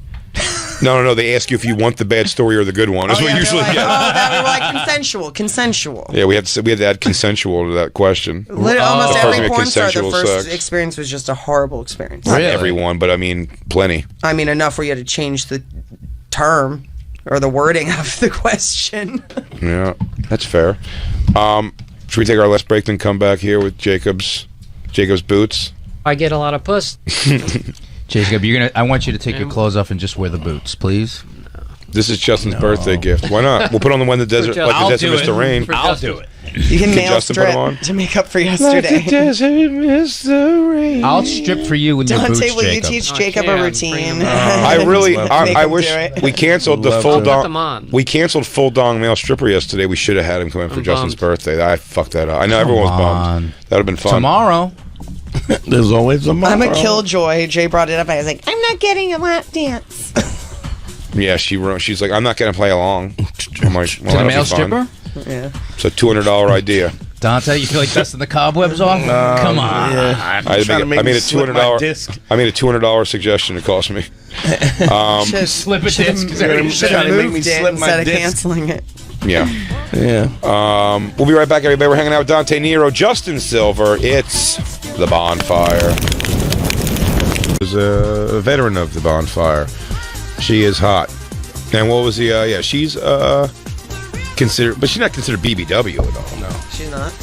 No. They ask you if you want the bad story or the good one. That's what they're usually like, get. they were like consensual. Yeah, we had to add consensual to that question. Literally, almost The every person porn with star, the consensual first sex. experience was just a horrible experience. Not everyone, but I mean, plenty. I mean, enough where you had to change the term or the wording of the question. Yeah, that's fair. Should we take our last break, then come back here with Jacob's boots? I get a lot of puss. Jacob, I want you to take your clothes off and just wear the boots, please. This is Justin's birthday gift. Why not? We'll put on the when the desert, like the I'll desert do missed the it. rain. I'll do it. You can nail Justin put 'em on? strip to make up for Like the yesterday. desert missed the rain. I'll strip for you in your boots, Dante, will you Jacob. teach I Jacob a can. routine? Bring 'em I really, Make I him wish do it. we canceled the Love full to. Put dong. them on. We canceled full dong male stripper yesterday. We should have had him come in for I'm Justin's bummed. birthday. I fucked that up. I know everyone was on. bummed. That would have been fun. Tomorrow. There's always a I'm tomorrow. a killjoy. Jay brought it up. I was like, I'm not getting a lap dance. Yeah, she's like, I'm not going to play along. I'm like, well, To the that'll male be fun. stripper? Yeah. It's a $200 idea. Dante, you feel like dusting the cobwebs off? Come on. Yeah. I Trying to make me made a slip my $200. disc. I made a $200 suggestion. It cost me. Slip a disc. Should Trying have to make me moved it slip my instead of disc. canceling it. Yeah. Yeah. We'll be right back, everybody. We're hanging out with Dante Nero, Justin Silver. It's the Bonfire. Who's a veteran of the Bonfire. She is hot. And what was the? Yeah, she's considered, but she's not considered BBW at all. No. She's not.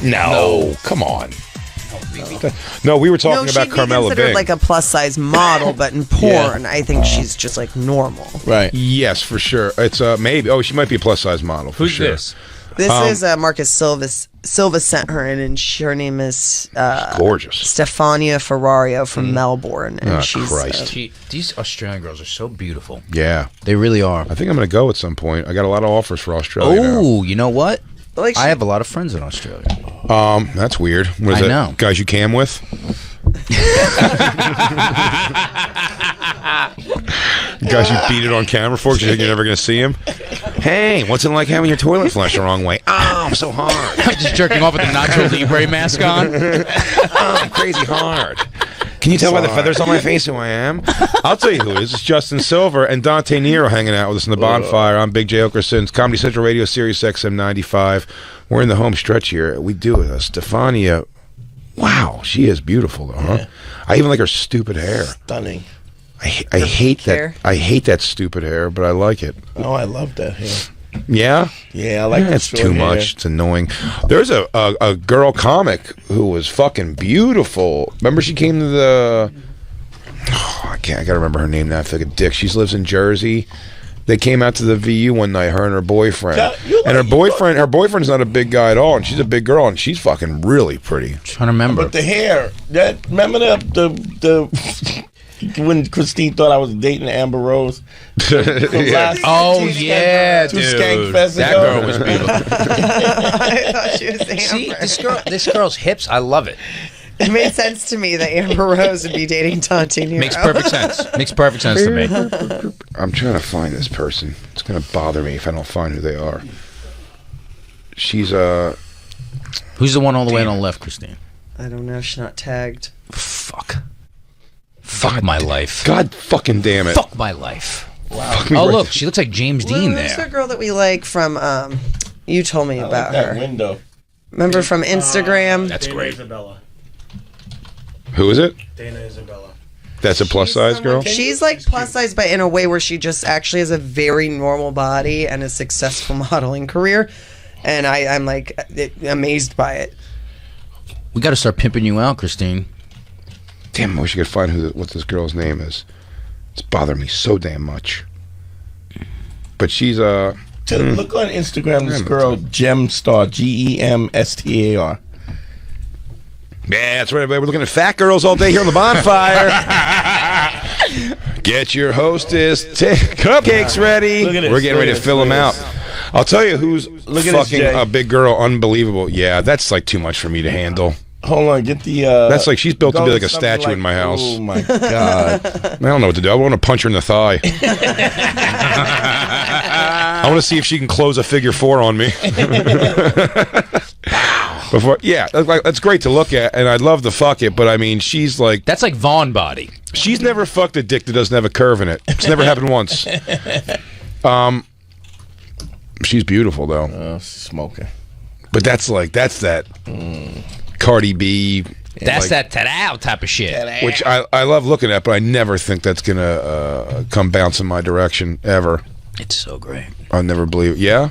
No. Come on. No, we were talking No, about she'd be Carmela considered Bing. like a plus size model, but in porn, I think she's just like normal. Right. Yes, for sure. It's maybe. Oh, she might be a plus size model. For Who's sure. this? This is Marcus Silva sent her in, and her name is Gorgeous. Stefania Ferrario from Melbourne, and Oh, she's Christ. These Australian girls are so beautiful. Yeah. They really are. I think I'm going to go at some point. I got a lot of offers for Australia now. Oh, you know what? Like I have a lot of friends in Australia. That's weird. What is I that? know. Guys you cam with? Guys you beat it on camera for because you think you're never going to see him? Hey, what's it like having your toilet flushed the wrong way? Oh, I'm so hard. Just jerking off with the Nacho Libre mask on. Oh, I'm crazy hard. Can you tell by the feathers on my face who I am? I'll tell you who it is. It's Justin Silver and Dante Nero hanging out with us in the Bonfire. I'm Big J. Okerson's Comedy Central Radio, Sirius XM 95. We're in the home stretch here. We do it. Stefania. Wow, she is beautiful though, huh? Yeah. I even like her stupid hair. Stunning. I hate that. I hate that stupid hair, but I like it. Oh, I love that hair. Yeah? Yeah, I like that. It's too much. It's annoying. There's a girl comic who was fucking beautiful. Remember she came to the... Oh, I gotta remember her name now. I feel like a dick. She lives in Jersey. They came out to the VU one night, her and her boyfriend. And her boyfriend's not a big guy at all, and she's a big girl, and she's fucking really pretty. I'm trying to remember. But the hair, remember the when Christine thought I was dating Amber Rose? Yeah. Oh yeah, two dude. Skank Fest That ago. girl was beautiful. I thought she was Amber. See, this girl's hips. I love it. It made sense to me that Amber Rose would be dating Dante Nero. Makes perfect sense. Makes perfect sense to me. I'm trying to find this person. It's gonna bother me if I don't find who they are. She's Who's the one all the way on the left, Christine? I don't know. She's not tagged. Fuck my life. God fucking damn it. Fuck my life. Wow. Oh look, she looks like James Dean There's there. a girl that we like from. You told me I about like that her. window. Remember from Instagram? That's Dana great. Isabella. Who is it? Dana Isabella. That's a plus size girl? She's like plus size, but in a way where she just actually has a very normal body and a successful modeling career. And I'm like amazed by it. We got to start pimping you out, Christine. Damn, I wish I could find what this girl's name is. It's bothering me so damn much. But she's Look on Instagram, this girl, Gemstar, Gemstar. Yeah, that's right, everybody. We're looking at fat girls all day here on the Bonfire. Get your hostess cupcakes ready. Look at this, We're getting ready to fill them out. I'll tell you who's at this, fucking Jay. a big girl, unbelievable. Yeah, that's like too much for me to handle. Hold on, get the... That's like she's built to go be like to a something statue in my house. Oh, my God. I don't know what to do. I want to punch her in the thigh. I want to see if she can close a figure 4 on me. That's great to look at, and I'd love to fuck it, but I mean, she's like... That's like Vaughn body. She's never fucked a dick that doesn't have a curve in it. It's never happened once. She's beautiful, though. Oh, she's smoking. But that's that Cardi B... That's that ta-dow type of shit. Which I love looking at, but I never think that's going to come bounce in my direction, ever. It's so great. I'll never believe it. Yeah?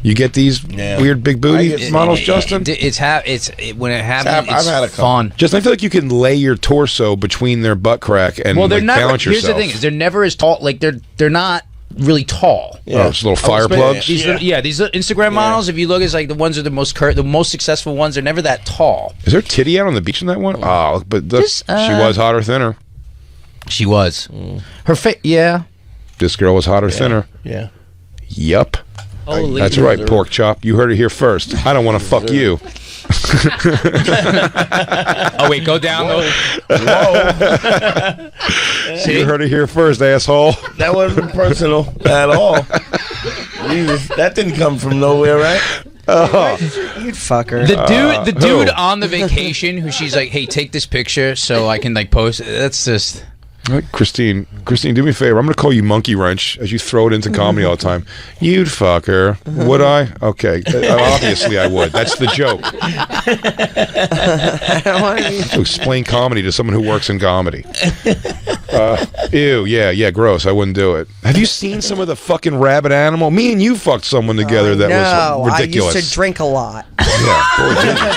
You get these weird big booty models, Justin? When it happens, I've had a it's couple. fun. Justin, I feel like you can lay your torso between their butt crack and Well, they're like, not. balance Here's yourself. the thing: is they're never as tall. Like they're not really tall. Oh, it's little fire plugs. These these Instagram models. If you look, it's like the ones are the most successful ones. They're never that tall. Is there titty out on the beach in that one? Oh, but look, Just, she was hot or thinner. She was. Her face. Yeah. This girl was hot or thinner. Yeah. Yup. Holy That's right, pork chop. You heard it here first. I don't want to fuck you. Oh wait, go down. You heard it here first, asshole. That wasn't personal at all. Jesus, that didn't come from nowhere, right? You'd fuck her. The dude who? on the vacation who she's like, hey, take this picture so I can like post it. That's just. Christine, do me a favor. I'm going to call you Monkey Wrench as you throw it into comedy all the time. You'd fuck her. Would I? Okay. Obviously I would. That's the joke. I don't want to Explain comedy to someone who works in comedy. Ew, yeah, gross. I wouldn't do it. Have you seen some of the fucking rabbit animal? Me and you fucked someone together that was ridiculous. I used to drink a lot. Yeah, boy, did you.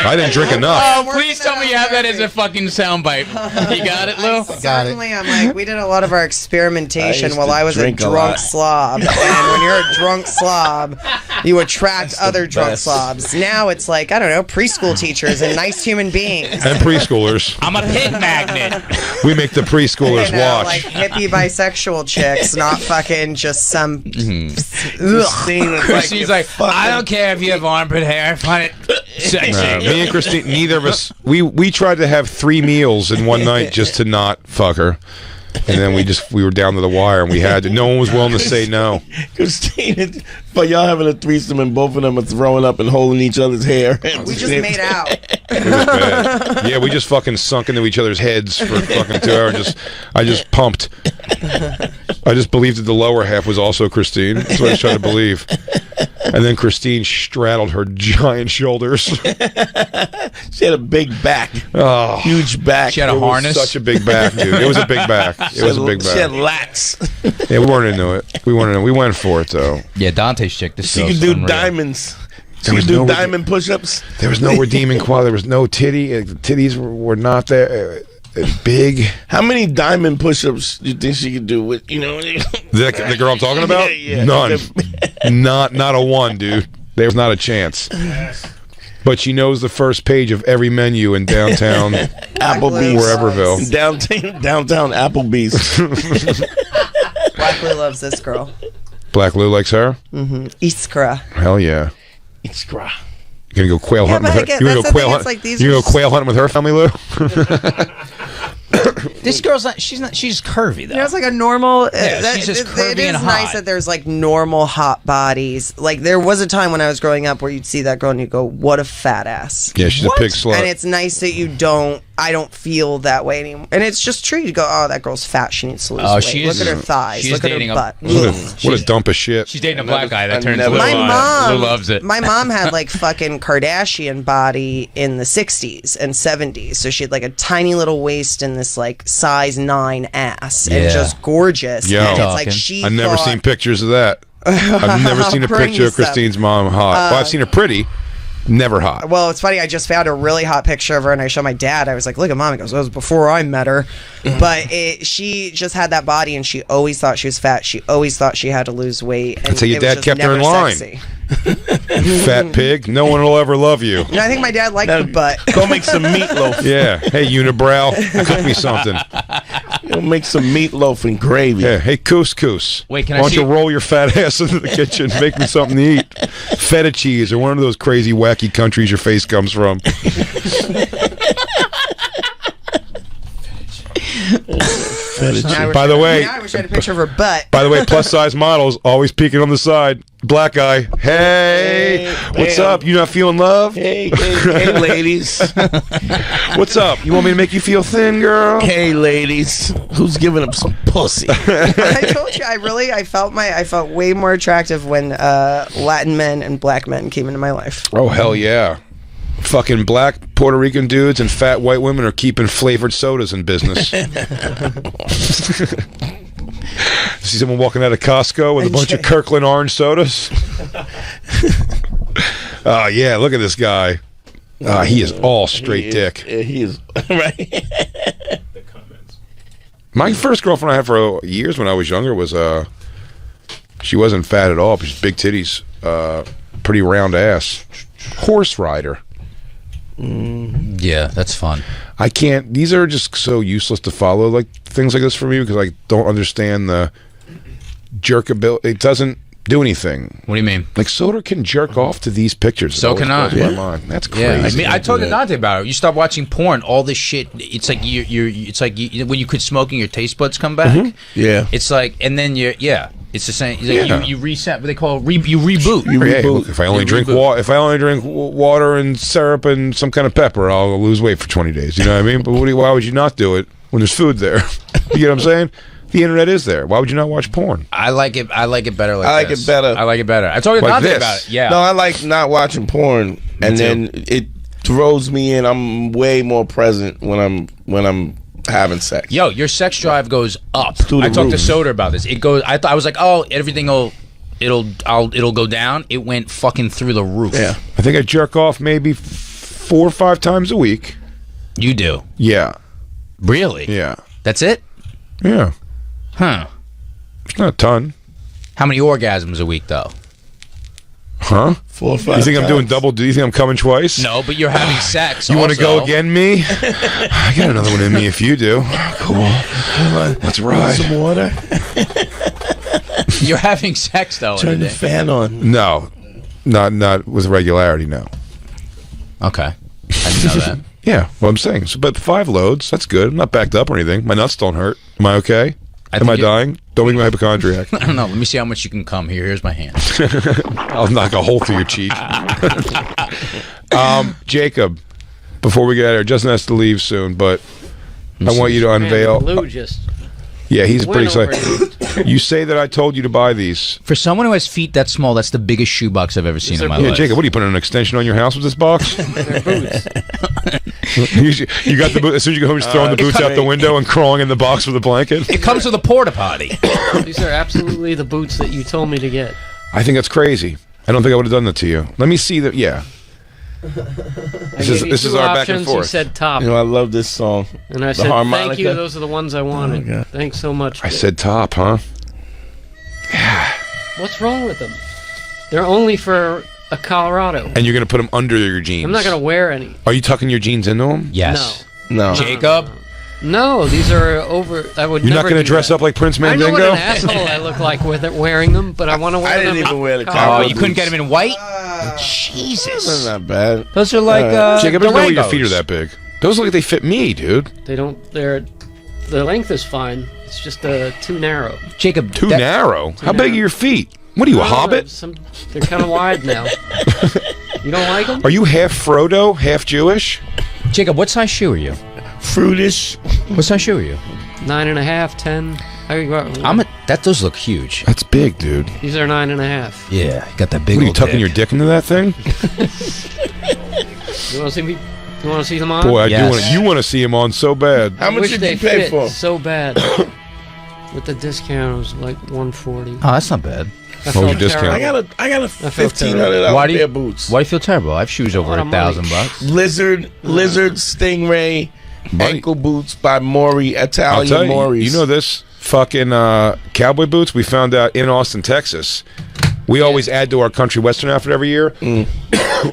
I didn't drink enough. Oh, please tell me you have that as a fucking soundbite. You got it, Lou? Certainly, I'm like, we did a lot of our experimentation while I was a drink a drunk lot. slob. And when you're a drunk slob, you attract other drunk best. slobs. Now it's like, I don't know, preschool teachers and nice human beings. And preschoolers. I'm a hit magnet. We make the preschoolers You know, watch. like hippie bisexual chicks, not fucking just some. Ugh. She's like, I don't care if you have armpit hair. I find it sexy. Me and Christine, neither of us, we tried to have 3 meals in one night just to not fuck her. And then we were down to the wire and we had to. No one was willing to say no. Christina, but y'all having a threesome and both of them are throwing up and holding each other's hair. We just made out. It was bad. Yeah, we just fucking sunk into each other's heads for fucking 2 hours. I just pumped. I just believed that the lower half was also Christine. That's what I was trying to believe. And then Christine straddled her giant shoulders. She had a big back. Oh, Huge back. She had a it was harness. such a big back, dude. It was a big back. It was a big She had back. lats. Yeah, we weren't into it. We weren't into it. We went for it, though. Yeah, Dante's chick. This She girl's could do unreal. diamonds. She There was could do no diamond push-ups. There was no redeeming quality. There was no titty. The titties were not there. Big. How many diamond push-ups do you think she could do with, you know? The girl I'm talking about? Yeah, yeah. None. not a one, dude. There's not a chance. But she knows the first page of every menu in downtown Applebee's. Whereverville. Downtown Applebee's. Black Lou loves this girl. Black Lou likes her? Iskra. Hell yeah. Iskra. You gonna go quail hunting but with I get- her? You gonna that's go the quail thing, hunt? it's like these You gonna are go quail hunting with her family, Lou? This girl's not. She's not. She's curvy though. You know, it's like a normal. she's just curvy it is and nice hot. that there's like normal hot bodies. Like there was a time when I was growing up where you'd see that girl and you go, "What a fat ass." Yeah, she's a pig slut. And it's nice that you don't. I don't feel that way anymore. And it's just true. You go, "Oh, that girl's fat. She needs to lose Oh, weight. she Look is- at her thighs. she's Look at dating her a- butt." What a dump of shit. She's dating a black guy that I turns never- blue. My mom, Lou loves it. My mom had like fucking Kardashian body in the 60s and 70s. So she had like a tiny little waist and this like size 9 ass and Yeah. just gorgeous. Yo. And it's Talking. like she I've never thought- seen pictures of that. I've never seen a Bring picture you of Christine's mom hot. Well, I've seen her pretty, never hot. Well, it's funny. I just found a really hot picture of her, and I showed my dad. I was like, "Look at mom." He goes, "That was before I met her." But she just had that body, and she always thought she was fat. She always thought she had to lose weight. And That's how your it was dad just kept her in never line. sexy. Fat pig. No one will ever love you. And I think my dad liked the butt. Go make some meatloaf. Yeah. Hey, unibrow, cook me something. Go make some meatloaf and gravy. Yeah. Hey, couscous. Wait, can Why I don't see- you roll your fat ass into the kitchen, make me something to eat? Feta cheese or one of those crazy, wacky countries your face comes from. By the way, I wish I had a picture of her butt. By the way, plus size models always peeking on the side. Black guy. Hey, what's bam. up? You not feeling love? Hey, ladies. What's up? You want me to make you feel thin, girl? Hey, ladies. Who's giving up some pussy? I told you, I felt way more attractive when Latin men and black men came into my life. Oh hell yeah! Fucking black Puerto Rican dudes and fat white women are keeping flavored sodas in business. See someone walking out of Costco with a bunch of Kirkland orange sodas? Oh yeah, look at this guy. He is all straight dick. He is right. My first girlfriend I had for years when I was younger was she wasn't fat at all, but she's big titties, pretty round ass, horse rider. Yeah, that's fun. I can't. These are just so useless to follow, like things like this for me, because I don't understand the jerkability. It doesn't do anything. What do you mean? Like Soder can jerk off to these pictures. So It always can I. blows my mind. That's crazy. Yeah, I told Dante about it. You stop watching porn, all this shit. It's like it's like when you quit smoking, your taste buds come back. Yeah. It's like, and then it's the same. It's like Yeah. you reset. What they call you reboot. Hey, look, if I only drink water and syrup and some kind of pepper, I'll lose weight for 20 days. You know what I mean? But why would you not do it when there's food there? You know what I'm saying? The internet is there. Why would you not watch porn? I like it. I like it better. Like I like this. it better. I like it better. I told Like Dante this. about it. Yeah. No, I like not watching porn, and too. then it throws me in. I'm way more present when I'm having sex. Yo, your sex drive goes up. through the I talked to roof. Soder about this. It goes. I was like, oh, it'll go down. It went fucking through the roof. Yeah. I think I jerk off maybe 4 or 5 times a week. You do? Yeah. Really? Yeah. That's it? Yeah. Huh. It's not a ton. How many orgasms a week, though? Huh? 4 or 5 You think I'm doing times. double? Do you think I'm coming twice? No, but you're having sex. You want to also. go again, me? I got another one in me if you do. Cool. Let's ride. Some water. You're having sex, though. Turn the fan on. No. Not with regularity, no. Okay. I didn't know that. Yeah, what I'm saying. So, but 5 loads, that's good. I'm not backed up or anything. My nuts don't hurt. Am I okay? Am I dying? Don't make me hypochondriac. I don't know. Let me see how much you can come. Here's my hand. I'll knock a hole through your cheek. Jacob, before we get out of here, Justin has to leave soon, but I want you to Man, unveil. Lou just Yeah, he's went pretty over excited. it. You say that I told you to buy these. For someone who has feet that small, that's the biggest shoebox I've ever seen in my Yeah, life. Jacob, what are you putting an extension on your house with this box? They're boots. you got the boot as soon as you go home, just throwing the boots out the window and crawling in the box with a blanket. It comes with a porta potty. These are absolutely the boots that you told me to get. I think that's crazy. I don't think I would have done that to you. Let me see that. Yeah. This is our back and You forth. said top, You know, I love this song. and I the said thank harmonica. you. Those are the ones I wanted. God. Thanks so much. I said top, huh? What's wrong with them? They're only for a Colorado. And you're gonna put them under your jeans. I'm not gonna wear any. Are you tucking your jeans into them? Yes. No. Jacob? No, these are over. I would. You're not never gonna do dress that. up like Prince I know what Mandingo? an asshole I look like with it wearing them, but I want to wear I them. didn't even wear the Oh, Colorado you couldn't get boots. him in white? That's Jesus. not bad. Those are like Jacob, there's no way your Durangos. feet are that big. Those look like they fit me, dude. They don't. They're. The length is fine. It's just too narrow. Jacob, Too narrow. How big narrow. are your feet? What are you, a hobbit? They're kind of wide now. You don't like them? Are you half Frodo, half Jewish? Jacob, what size shoe are you? Fruitish. What size shoe are you? 9.5, 10. Those look huge. That's big, dude. These are 9.5. Yeah, got that big What are you old tucking dick. your dick into that thing? You want to see me? You want to see them on? Boy, I Yes. do want to. You want to see him on so bad. How much Wish did they you pay fit for? so bad. With the discount, it was like 140. Oh, that's not bad. I What was your felt discount? terrible. I got a felt $1,500 Why do you- pair of boots. Why do you feel terrible? I have shoes over lot of money. $1,000. Lizard Stingray Buddy. ankle boots by Maury, I'll Italian tell you, Maury's. you know this fucking cowboy boots we found out in Austin, Texas. We always add to our country western outfit every year.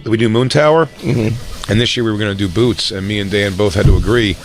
We do Moon Tower, and this year we were going to do boots, and me and Dan both had to agree.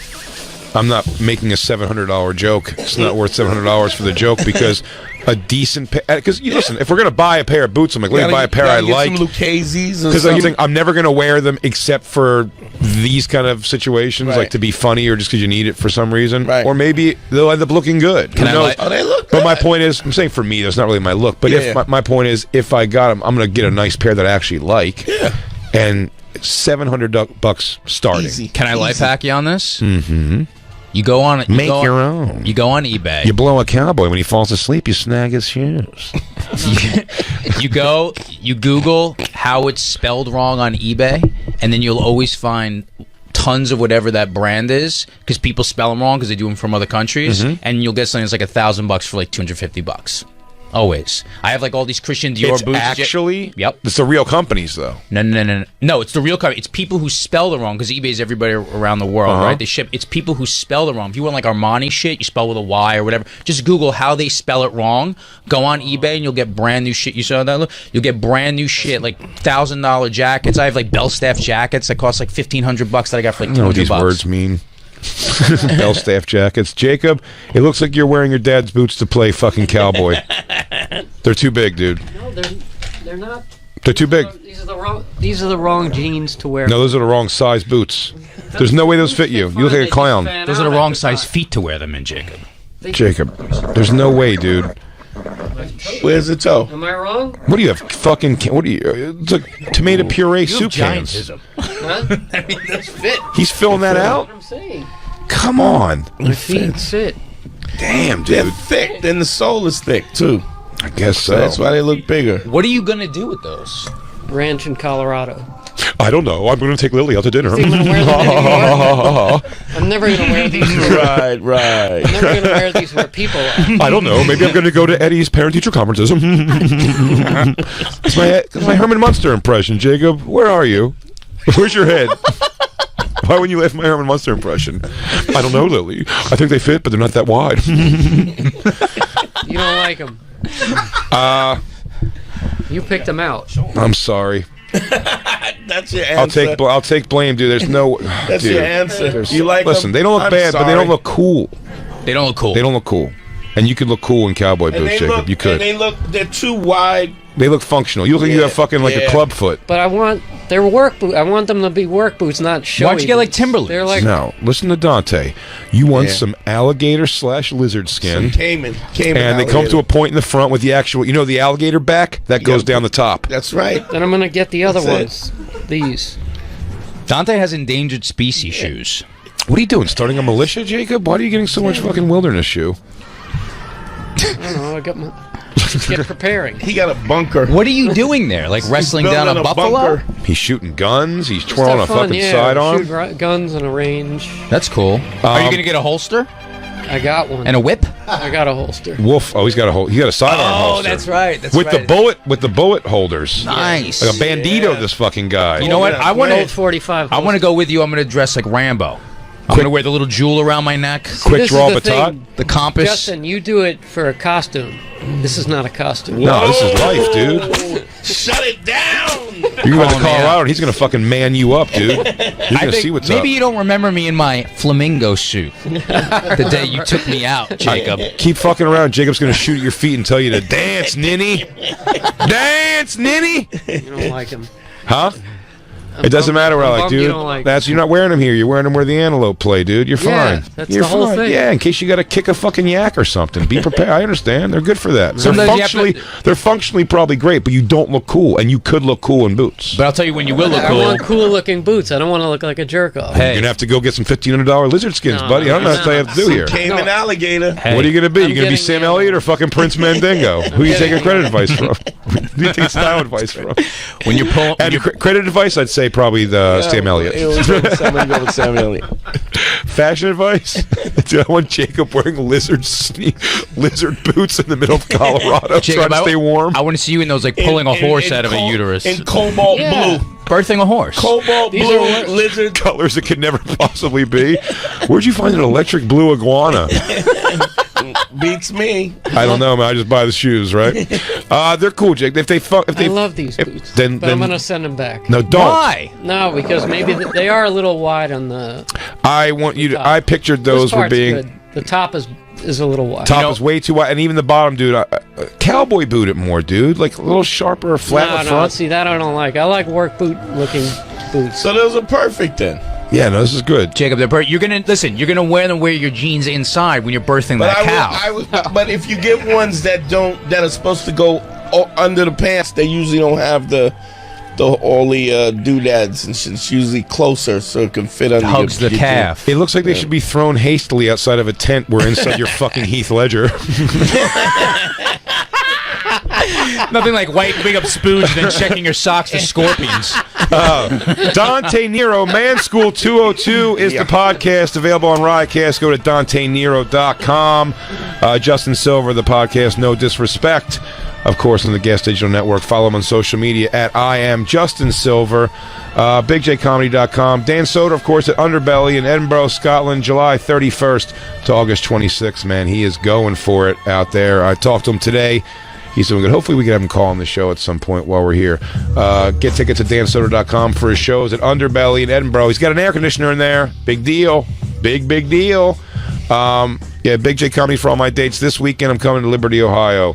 I'm not making a $700 joke. It's not worth $700 for the joke because a decent pair. Because listen, if we're going to buy a pair of boots, I'm like, let me buy a pair I like. Some Lucchese's or Because you something. think I'm never going to wear them except for these kind of situations, Right. like to be funny or just because you need it for some reason. Right. Or maybe they'll end up looking good. Can Who I knows? like- Oh, they look But my good. point is, I'm saying for me, that's not really my look. But Yeah, if yeah. my point is, if I got them, I'm going to get a nice pair that I actually like. Yeah. And $700 starting. Easy. Can I life Easy. hack you on this? Mm-hmm. You go on. Make your own. You go on eBay. You blow a cowboy when he falls asleep. You snag his shoes. you Google how it's spelled wrong on eBay, and then you'll always find tons of whatever that brand is because people spell them wrong because they do them from other countries, and you'll get something that's like $1,000 for like $250. Always. I have like all these Christian Dior It's boots. actually. Yep. It's the real companies though. No, it's the real company. It's people who spell it wrong because eBay's everybody around the world, right? They ship. It's people who spell it wrong. If you want like Armani shit, you spell with a Y or whatever. Just Google how they spell it wrong. Go on eBay and you'll get brand new shit. You saw that? Look? You'll get brand new shit like $1,000 jackets. I have like Belstaff jackets that cost like $1,500 that I got for like I don't know what these $200. words mean. Belstaff jackets. Jacob, it looks like you're wearing your dad's boots to play fucking cowboy. They're too big, dude. No, they're not. They're too big. These are the wrong jeans to wear. No, those are the wrong size boots. There's no way those fit you. You look like a clown. Those are the wrong size feet to wear them in, Jacob. Jacob, there's no way, dude. Where's the toe? Am I wrong? What do you have? Fucking, what do you? It's like tomato puree soup cans. Huh? I mean, those fit. He's filling that out? What I'm saying. Come on. My feet fit. Damn, They're dude. thick. Then the sole is thick too. I guess so. So that's why they look bigger. What are you gonna do with those? Ranch in Colorado. I don't know. I'm going to take Lily out to dinner. Think I'm gonna wear them anymore? I'm never gonna wear these. Right. I'm never gonna wear these where people are. I don't know. Maybe I'm going to go to Eddie's parent-teacher conferences. It's my Herman Munster impression, Jacob. Where are you? Where's your head? Why wouldn't you laugh at my Herman Munster impression? I don't know, Lily. I think they fit, but they're not that wide. You don't like them. You picked them out. I'm sorry. That's your answer. I'll take blame, dude. There's no. That's dude, your answer. You like listen, them? they don't look I'm bad, but they sorry. don't look cool. They don't look cool. They don't look cool. And you could look cool in cowboy And boots, they Jacob. look, You could. and they're too wide. They look functional. You look like you have fucking like a yeah. club foot. But I want their work boot. I want them to be work boots, not showy. Why'd you get like boots. Timberlands? They're like No, listen to Dante. You want Yeah. some alligator/lizard skin. Cayman And they come to a point in the front with the actual, the alligator back that goes down the top. That's right. Then I'm gonna get the other That's ones. These. Dante has endangered species shoes. What are you doing? Starting a militia, Jacob? Why are you getting so much fucking wilderness shoe? I don't know. I got my. Get preparing. He got a bunker. What are you doing there? Like wrestling down building a a buffalo? bunker. He's shooting guns. He's Just twirling a have fun, fucking yeah. sidearm. Shoot guns in a range. That's cool. Are you gonna get a holster I got one. and a whip? I got a holster. Wolf. Oh, he's got a sidearm holster. right. That's With the bullet holders. Nice. Like a bandito, this fucking guy. You know what? I want Old to. 45. I want to go with you. I'm gonna dress like Rambo. I'm gonna wear the little jewel around my neck. Quick This draw is the baton. thing. The compass. Justin, you do it for a costume. This is not a costume. No, this is life, dude. Shut it down. You're going to Call me Colorado, out. and he's going to fucking man you up, dude. You're I going to think see what's maybe up. you don't remember me in my flamingo suit the day you took me out, Jacob. Keep fucking around. Jacob's going to shoot at your feet and tell you to dance, ninny. Dance, ninny. You don't like him. Huh? It doesn't matter what I like, bummed you dude. don't like You're not wearing them here. You're wearing them where the antelope play, dude. You're Yeah, fine. that's You're the whole fine. thing. Yeah, in case you got to kick a fucking yak or something. Be prepared. I understand. They're good for that. They're Sometimes you have to- they're functionally probably great, but you don't look cool, and you could look cool in boots. But I'll tell you when you will look I cool. want cool looking boots. I don't want to look like a jerk off. Hey. You're going to have to go get some $1,500 lizard skins, No, buddy. I don't know what you have to do here. Cayman alligator. Hey. What are you going to be? I'm You going to be getting Sam the- Elliott or fucking Prince Mandingo? Who are you taking credit advice from? Who are you taking style advice from? When you're pulling, And credit advice, I'd say probably the Sam Elliott. Somebody go with Sam Elliott. Fashion advice? Dude, I want Jacob wearing lizard boots in the middle of Colorado, Jacob, trying to stay warm. I want to see you in those, like pulling a horse out of a uterus, In cobalt Yeah. blue. birthing a horse. Cobalt These blue are- lizard. Colors that could never possibly be. Where'd you find an electric blue iguana? Beats me. I don't know, man. I just buy the shoes, right? They're cool, Jake. If I love these boots. then- but I'm then- going to send them back. No, don't. Why? No, because maybe they are a little wide on the I want you to. top. I pictured those This were part's being. good. The top is a little wide. Top is way too wide, and even the bottom, dude. Cowboy boot it more, dude. Like a little sharper, flat in the No, front. see that I don't like. I like work boot looking boots. So those are perfect then. Yeah, no, this is good. Jacob, you're gonna listen. You're gonna wear your jeans inside when you're birthing that cow. But if you get ones that are supposed to go under the pants, they usually don't have all the doodads and shit. It's usually closer so it can fit under Hugs your the calf. It looks like they should be thrown hastily outside of a tent where inside your fucking Heath Ledger. Nothing like wiping up spoons and then checking your socks for scorpions. Dante Nero, Man School 202 is the podcast available on Riotcast. Go to DanteNero.com. Justin Silver, the podcast, No Disrespect. Of course, on the Gas Digital Network. Follow him on social media at I am Justin Silver. BigJComedy.com. Dan Soder, of course, at Underbelly in Edinburgh, Scotland, July 31st to August 26th. Man, he is going for it out there. I talked to him today. He's doing good. Hopefully we can have him call on the show at some point while we're here. Get tickets at dansoder.com for his shows at Underbelly in Edinburgh. He's got an air conditioner in there. Big deal. Big deal. Big J Comedy for all my dates. This weekend I'm coming to Liberty, Ohio,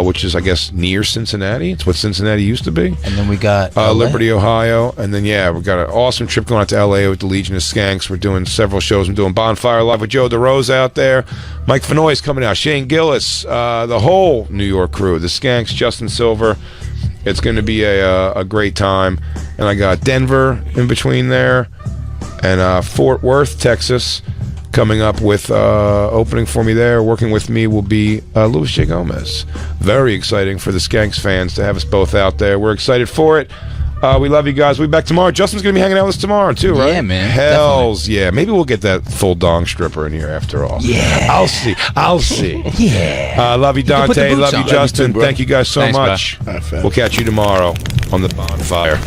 which is, I guess, near Cincinnati. It's what Cincinnati used to be. And then we got Liberty, Ohio. And then, we've got an awesome trip going out to LA with the Legion of Skanks. We're doing several shows. I'm doing Bonfire Live with Joe DeRose out there. Mike Fenoy's coming out. Shane Gillis, the whole New York crew. The Skanks, Justin Silver. It's going to be a great time. And I got Denver in between there. And Fort Worth, Texas, coming up with opening for me there. Working with me will be Luis J. Gomez. Very exciting for the Skanks fans to have us both out there. We're excited for it. We love you guys. We'll be back tomorrow. Justin's going to be hanging out with us tomorrow, too, right? Yeah, man. Hells yeah. Maybe we'll get that full dong stripper in here after all. Yeah. I'll see. Yeah. Love you, can put the Dante. boots Love you, on. Justin. Love you too, bro. Thank you guys so Thanks, much. All right, fam. We'll catch you tomorrow on the Bonfire.